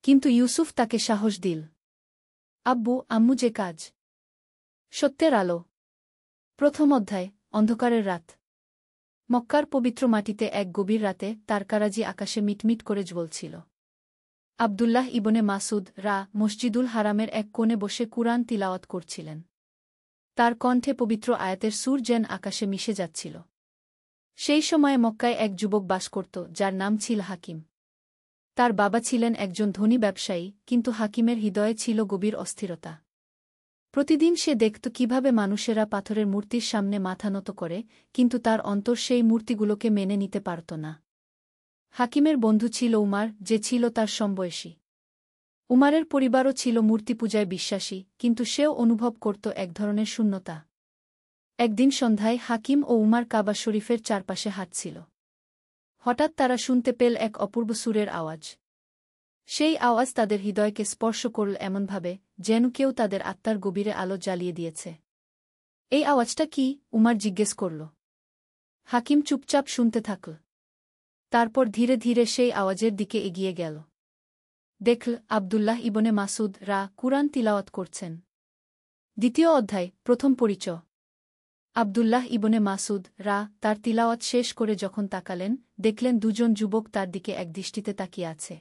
কিন্তু ইউসুফ তাকে সাহস দিল। আব্বু আম্মু যে কাজ। সত্যের আলো। প্রথম অধ্যায় অন্ধকারের রাত। মক্কার পবিত্র মাটিতে এক গভীর রাতে তারকারাজি আকাশে মিটমিট করে জ্বলছিল। আবদুল্লাহ ইবনে মাসুদ মসজিদুল হারামের এক কোণে বসে কুরআন তিলাওয়াত করছিলেন। তার কণ্ঠে পবিত্র আয়াতের সুর যেন আকাশে মিশে যাচ্ছিল। সেই সময়ে মক্কায় এক যুবক বাস করত যার নাম ছিল হাকিম। তার বাবা ছিলেন একজন ধনী ব্যবসায়ী, কিন্তু হাকিমের হৃদয়ে ছিল গভীর অস্থিরতা। প্রতিদিন সে দেখত কিভাবে মানুষেরা পাথরের মূর্তির সামনে মাথা নত করে, কিন্তু তার অন্তর সেই মূর্তিগুলোকে মেনে নিতে পারত না। হাকিমের বন্ধু ছিল উমার, যে ছিল তার সমবয়সী। উমারের পরিবারও ছিল মূর্তিপূজায় বিশ্বাসী, কিন্তু সেও অনুভব করত এক ধরনের শূন্যতা। একদিন সন্ধ্যায় হাকিম ও উমার কাবা শরীফের চারপাশে হাঁটছিল। হঠাৎ তারা শুনতে পেল এক অপূর্ব সুরের আওয়াজ। সেই আওয়াজ তাদের হৃদয়কে স্পর্শ করল এমনভাবে যেন কেউ তাদের আত্মার গভীরে আলো জ্বালিয়ে দিয়েছে। এই আওয়াজটা কি? উমার জিজ্ঞেস করল। হাকিম চুপচাপ শুনতে থাকল। তারপর ধীরে ধীরে সেই আওয়াজের দিকে এগিয়ে গেল। দেখল আবদুল্লাহ ইবনে মাসুদ কুরআন তিলাওয়াত করছেন। দ্বিতীয় অধ্যায় প্রথম পরিচয়। আবদুল্লাহ ইবনে মাসুদ তার তিলাওয়াত শেষ করে যখন তাকালেন, দেখলেন দুজন যুবক তার দিকে একদৃষ্টিতে তাকিয়ে আছে।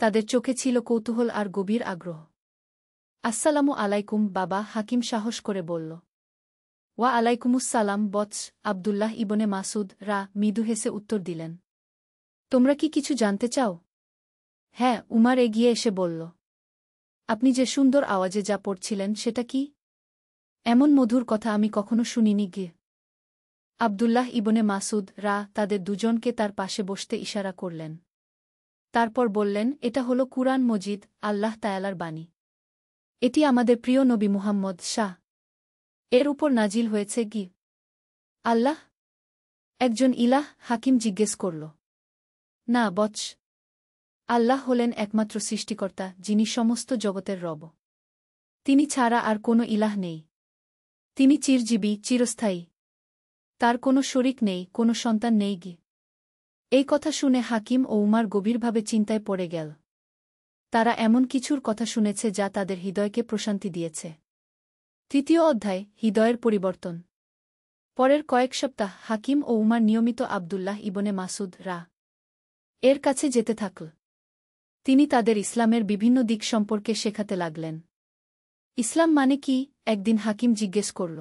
তাদের চোখে ছিল কৌতূহল আর গভীর আগ্রহ। আসসালামু আলাইকুম বাবা, হাকিম সাহস করে বলল। ওয়া আলাইকুমুসসালাম বৎস, আবদুল্লাহ ইবনে মাসুদ মৃদু হেসে উত্তর দিলেন। তোমরা কি কিছু জানতে চাও? হ্যাঁ, উমার এগিয়ে এসে বলল। আপনি যে সুন্দর আওয়াজে যা পড়ছিলেন সেটা কি? এমন মধুর কথা আমি কখনো শুনিনি গিয়ে। আবদুল্লাহ ইবনে মাসুদ তাদের দুজনকে তার পাশে বসতে ইশারা করলেন। তারপর বললেন, এটা হলো কুরআন মজিদ, আল্লাহ তায়ালার বাণী। এটি আমাদের প্রিয় নবী মুহাম্মদ এর উপর নাজিল হয়েছে গি। আল্লাহ একজন ইলাহ? হাকিম জিজ্ঞেস করল। না বৎস, আল্লাহ হলেন একমাত্র সৃষ্টিকর্তা, যিনি সমস্ত জগতের রব। তিনি ছাড়া আর কোনো ইলাহ নেই। তিনি চিরজীবী, চিরস্থায়ী। তার কোনো শরিক নেই, কোনো সন্তান নেই গি। এই কথা শুনে হাকিম ও উমার গভীরভাবে চিন্তায় পড়ে গেল। তারা এমন কিছুর কথা শুনেছে যা তাদের হৃদয়কে প্রশান্তি দিয়েছে। তৃতীয় অধ্যায় হৃদয়ের পরিবর্তন। পরের কয়েক সপ্তাহ হাকিম ও উমার নিয়মিত আবদুল্লাহ ইবনে মাসুদ এর কাছে যেতে থাকল। তিনি তাদের ইসলামের বিভিন্ন দিক সম্পর্কে শেখাতে লাগলেন। ইসলাম মানে কি? একদিন হাকিম জিজ্ঞেস করল।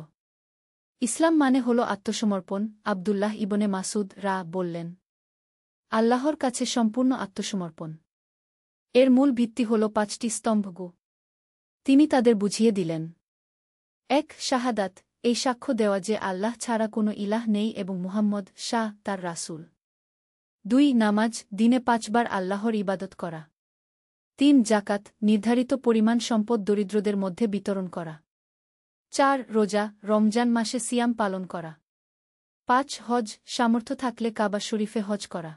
ইসলাম মানে হল আত্মসমর্পণ, আবদুল্লাহ ইবনে মাসুদ বললেন। আল্লাহর কাছে সম্পূর্ণ আত্মসমর্পণ। এর মূল ভিত্তি হল 5টি স্তম্ভ। তিনি তাদের বুঝিয়ে দিলেন। 1. শাহাদাত, এই সাক্ষ্য দেওয়া যে আল্লাহ ছাড়া কোনো ইলাহ নেই এবং মুহাম্মদ তার রাসূল। 2. নামাজ, দিনে 5 বার আল্লাহর ইবাদত করা। 3. জাকাত, নির্ধারিত পরিমাণ সম্পদ দরিদ্রদের মধ্যে বিতরণ করা। 4. রোজা, রমজান মাসে সিয়াম পালন করা। 5. হজ, সামর্থ্য থাকলে কাবা শরীফে হজ করা।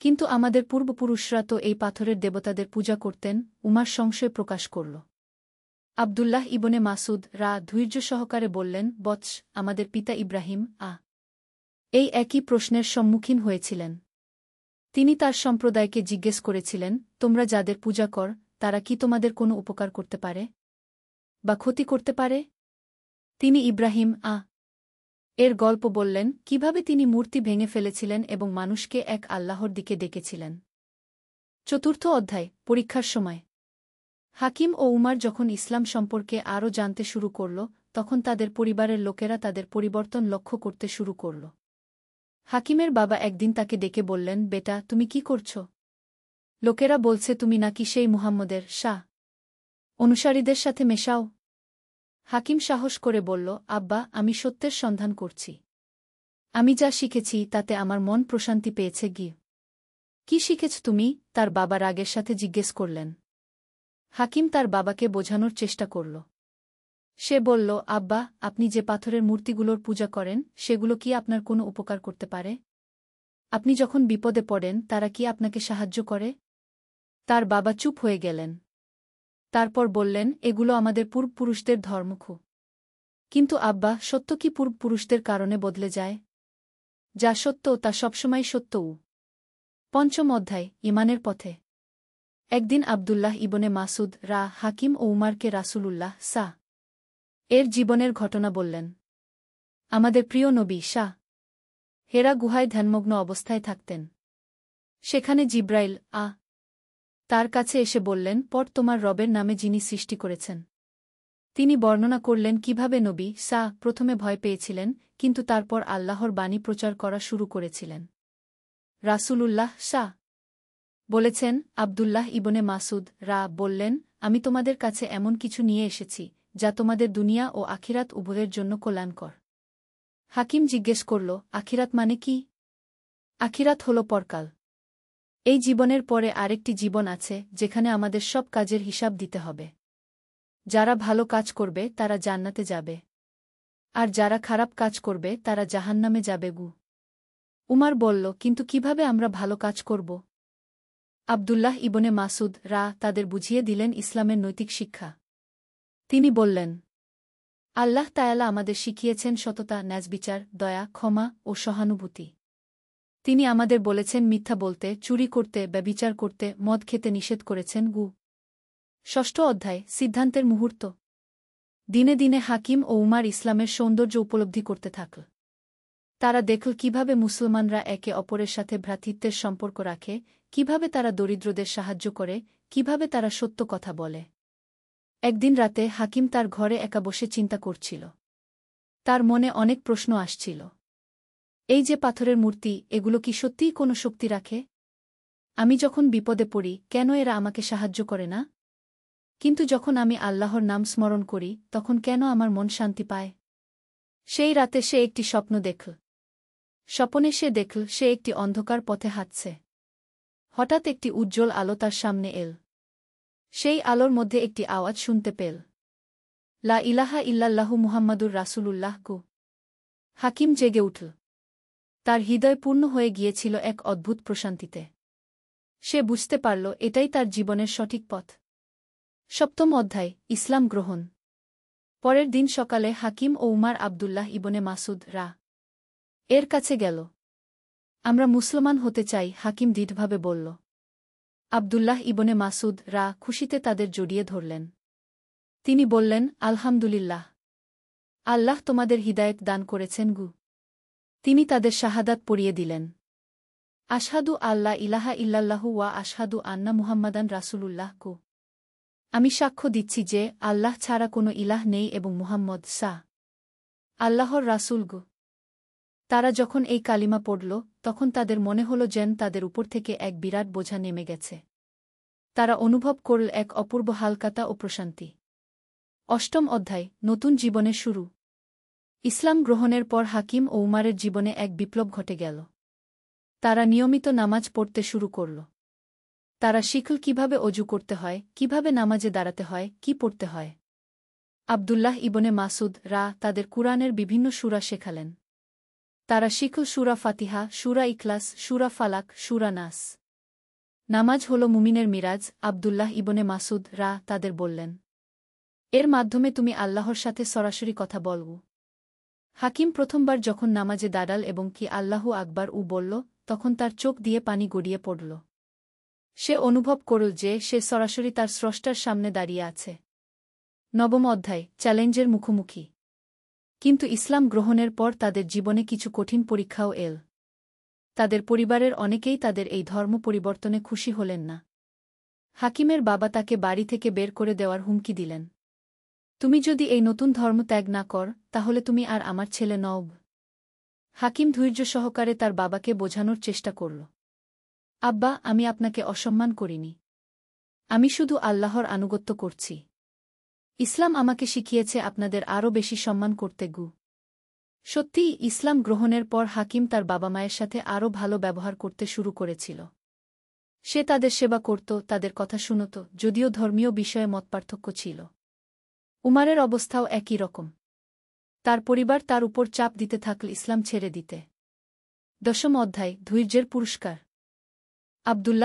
কিন্তু আমাদের পূর্বপুরুষরা তো এই পাথরের দেবতাদের পূজা করতেন। উমার সংশয় প্রকাশ করল। আবদুল্লাহ ইবনে মাসুদ ধৈর্য সহকারে বললেন, বৎস, আমাদের পিতা ইব্রাহিম এই একই প্রশ্নের সম্মুখীন হয়েছিলেন। তিনি তার সম্প্রদায়কে জিজ্ঞেস করেছিলেন, তোমরা যাদের পূজা কর, তারা কি তোমাদের কোনো উপকার করতে পারে বা ক্ষতি করতে পারে? তিনি ইব্রাহিম এর গল্প বললেন, কিভাবে তিনি মূর্তি ভেঙে ফেলেছিলেন এবং মানুষকে এক আল্লাহর দিকে ডেকেছিলেন। চতুর্থ অধ্যায় পরীক্ষার সময়। হাকিম ও উমার যখন ইসলাম সম্পর্কে আরও জানতে শুরু করল, তখন তাদের পরিবারের লোকেরা তাদের পরিবর্তন লক্ষ্য করতে শুরু করল। হাকিমের বাবা একদিন তাকে ডেকে বললেন, বেটা, তুমি কি করছ? লোকেরা বলছে তুমি নাকি সেই মুহাম্মদের অনুসারীদের সাথে মেশাও। হাকিম সাহস করে বলল, আব্বা, আমি সত্যের সন্ধান করছি। আমি যা শিখেছি তাতে আমার মন প্রশান্তি পেয়েছে গি। কি শিখেছ তুমি? তার বাবা রাগের সাথে জিজ্ঞেস করলেন। হাকিম তার বাবাকে বোঝানোর চেষ্টা করল। সে বলল, আব্বা, আপনি যে পাথরের মূর্তিগুলোর পূজা করেন, সেগুলো কি আপনার কোনো উপকার করতে পারে? আপনি যখন বিপদে পড়েন, তারা কি আপনাকে সাহায্য করে? তার বাবা চুপ হয়ে গেলেন। তারপর বললেন, এগুলো আমাদের পূর্বপুরুষদের ধর্মখ। কিন্তু আব্বা, সত্য কি পূর্বপুরুষদের কারণে বদলে যায়? যা সত্য তা সবসময় সত্যও। পঞ্চম অধ্যায় ঈমানের পথে। একদিন আবদুল্লাহ ইবনে মাসুদ হাকিম ও উমারকে রাসূলুল্লাহ এর জীবনের ঘটনা বললেন। আমাদের প্রিয় নবী হেরা গুহায় ধ্যানমগ্ন অবস্থায় থাকতেন। সেখানে জিব্রাইল তার কাছে এসে বললেন, পড় তোমার রবের নামে যিনি সৃষ্টি করেছেন। তিনি বর্ণনা করলেন কিভাবে নবী প্রথমে ভয় পেয়েছিলেন, কিন্তু তারপর আল্লাহর বাণী প্রচার করা শুরু করেছিলেন। রাসূলুল্লাহ বলেছেন, আবদুল্লাহ ইবনে মাসুদ বললেন, আমি তোমাদের কাছে এমন কিছু নিয়ে এসেছি যা তোমাদের দুনিয়া ও আখিরাত উভয়ের জন্য কল্যাণকর। হাকিম জিজ্ঞেস করল, আখিরাত মানে কি? আখিরাত হল পরকাল। এই জীবনের পরে আরেকটি জীবন আছে যেখানে আমাদের সব কাজের হিসাব দিতে হবে। যারা ভালো কাজ করবে তারা জান্নাতে যাবে, আর যারা খারাপ কাজ করবে তারা জাহান্নামে যাবে। উমার বলল, কিন্তু কিভাবে আমরা ভালো কাজ করব? আবদুল্লাহ ইবনে মাসুদ তাদের বুঝিয়ে দিলেন ইসলামের নৈতিক শিক্ষা। তিনি বললেন, আল্লাহ তাআলা আমাদের শিখিয়েছেন সততা, ন্যায়বিচার, দয়া, ক্ষমা ও সহানুভূতি। তিনি আমাদের বলেছেন মিথ্যা বলতে, চুরি করতে, ব্যভিচার করতে, মদ খেতে নিষেধ করেছেন। ষষ্ঠ অধ্যায়, সিদ্ধান্তের মুহূর্ত। দিনে দিনে হাকিম ও উমার ইসলামের সৌন্দর্য উপলব্ধি করতে থাকল। তারা দেখল কিভাবে মুসলমানরা একে অপরের সাথে ভ্রাতৃত্বের সম্পর্ক রাখে, কিভাবে তারা দরিদ্রদের সাহায্য করে, কিভাবে তারা সত্য কথা বলে। একদিন রাতে হাকিম তার ঘরে একা বসে চিন্তা করছিল। তার মনে অনেক প্রশ্ন আসছিল। এই যে পাথরের মূর্তি, এগুলো কি সত্যিই কোনো শক্তি রাখে? আমি যখন বিপদে পড়ি, কেন এরা আমাকে সাহায্য করে না? কিন্তু যখন আমি আল্লাহর নাম স্মরণ করি, তখন কেন আমার মন শান্তি পায়? সেই রাতে সে একটি স্বপ্ন দেখল। স্বপনে সে দেখল সে একটি অন্ধকার পথে হাঁটছে। হঠাৎ একটি উজ্জ্বল আলো তার সামনে এল। সেই আলোর মধ্যে একটি আওয়াজ শুনতে পেল, লা ইলাহা ইল্লাল্লাহু মুহাম্মাদুর রাসূলুল্লাহ। হাকিম জেগে উঠল। তার হৃদয় পূর্ণ হয়ে গিয়েছিল এক অদ্ভুত প্রশান্তিতে। সে বুঝতে পারল এটাই তার জীবনের সঠিক পথ। সপ্তম অধ্যায়, ইসলাম গ্রহণ। পরের দিন সকালে হাকিম ও উমার আবদুল্লাহ ইবনে মাসুদ এর কাছে গেল। আমরা মুসলমান হতে চাই, হাকিম দৃঢ়ভাবে বলল। আবদুল্লাহ ইবনে মাসুদ খুশিতে তাদের জড়িয়ে ধরলেন। তিনি বললেন, আলহামদুলিল্লাহ, আল্লাহ তোমাদের হিদায়েত দান করেছেন। তিনি তাদের শাহাদাত পড়িয়ে দিলেন। আশহাদু আল্লা ইলাহা ইল্লাল্লাহু ওয়া আশহাদু আন্না মুহাম্মাদান রাসূলুল্লাহ। আমি সাক্ষ্য দিচ্ছি যে আল্লাহ ছাড়া কোনো ইলাহ নেই এবং মুহাম্মদ আল্লাহর রাসূল। তারা যখন এই কালিমা পড়ল, তখন তাদের মনে হল যেন তাদের উপর থেকে এক বিরাট বোঝা নেমে গেছে। তারা অনুভব করল এক অপূর্ব হালকাতা ও প্রশান্তি। অষ্টম অধ্যায়, নতুন জীবনের শুরু। ইসলাম গ্রহণের পর হাকিম ও উমারের জীবনে এক বিপ্লব ঘটে গেল। তারা নিয়মিত নামাজ পড়তে শুরু করল। তারা শিখল কিভাবে অজু করতে হয়, কিভাবে নামাজে দাঁড়াতে হয়, কি পড়তে হয়। আবদুল্লাহ ইবনে মাসুদ তাদের কুরআনের বিভিন্ন সূরা শেখালেন। তারা শিখল সূরা ফাতিহা, সূরা ইখলাস, সূরা ফালাক, সূরা নাস। নামাজ হল মুমিনের মিরাজ। আবদুল্লাহ ইবনে মাসুদ তাদের বললেন, এর মাধ্যমে তুমি আল্লাহর সাথে সরাসরি কথা বলব। হাকিম প্রথমবার যখন নামাজে দাঁড়াল এবং কি আল্লাহু আকবার বলল, তখন তার চোখ দিয়ে পানি গড়িয়ে পড়ল। সে অনুভব করল যে সে সরাসরি তার স্রষ্টার সামনে দাঁড়িয়ে আছে। নবম অধ্যায়, চ্যালেঞ্জের মুখোমুখি। কিন্তু ইসলাম গ্রহণের পর তাদের জীবনে কিছু কঠিন পরীক্ষাও এল। তাদের পরিবারের অনেকেই তাদের এই ধর্ম পরিবর্তনে খুশি হলেন না। হাকিমের বাবা তাকে বাড়ি থেকে বের করে দেওয়ার হুমকি দিলেন। তুমি যদি এই নতুন ধর্ম ত্যাগ না কর, তাহলে তুমি আর আমার ছেলে নও। হাকিম ধৈর্য সহকারে তার বাবাকে বোঝানোর চেষ্টা করল। আব্বা, আমি আপনাকে অসম্মান করিনি। আমি শুধু আল্লাহর আনুগত্য করছি। ইসলাম আমাকে শিখিয়েছে আপনাদের আরও বেশি সম্মান করতে। সত্যিই ইসলাম গ্রহণের পর হাকিম তার বাবা মায়ের সাথে আরও ভালো ব্যবহার করতে শুরু করেছিল। সে তাদের সেবা করত, তাদের কথা শুনত, যদিও ধর্মীয় বিষয়ে মতপার্থক্য ছিল। উমারের অবস্থাও একই রকম। তার পরিবার তার উপর চাপ দিতে থাকল ইসলাম ছেড়ে দিতে। দশম অধ্যায়, ধৈর্যের পুরস্কার। আবদুল্লাহ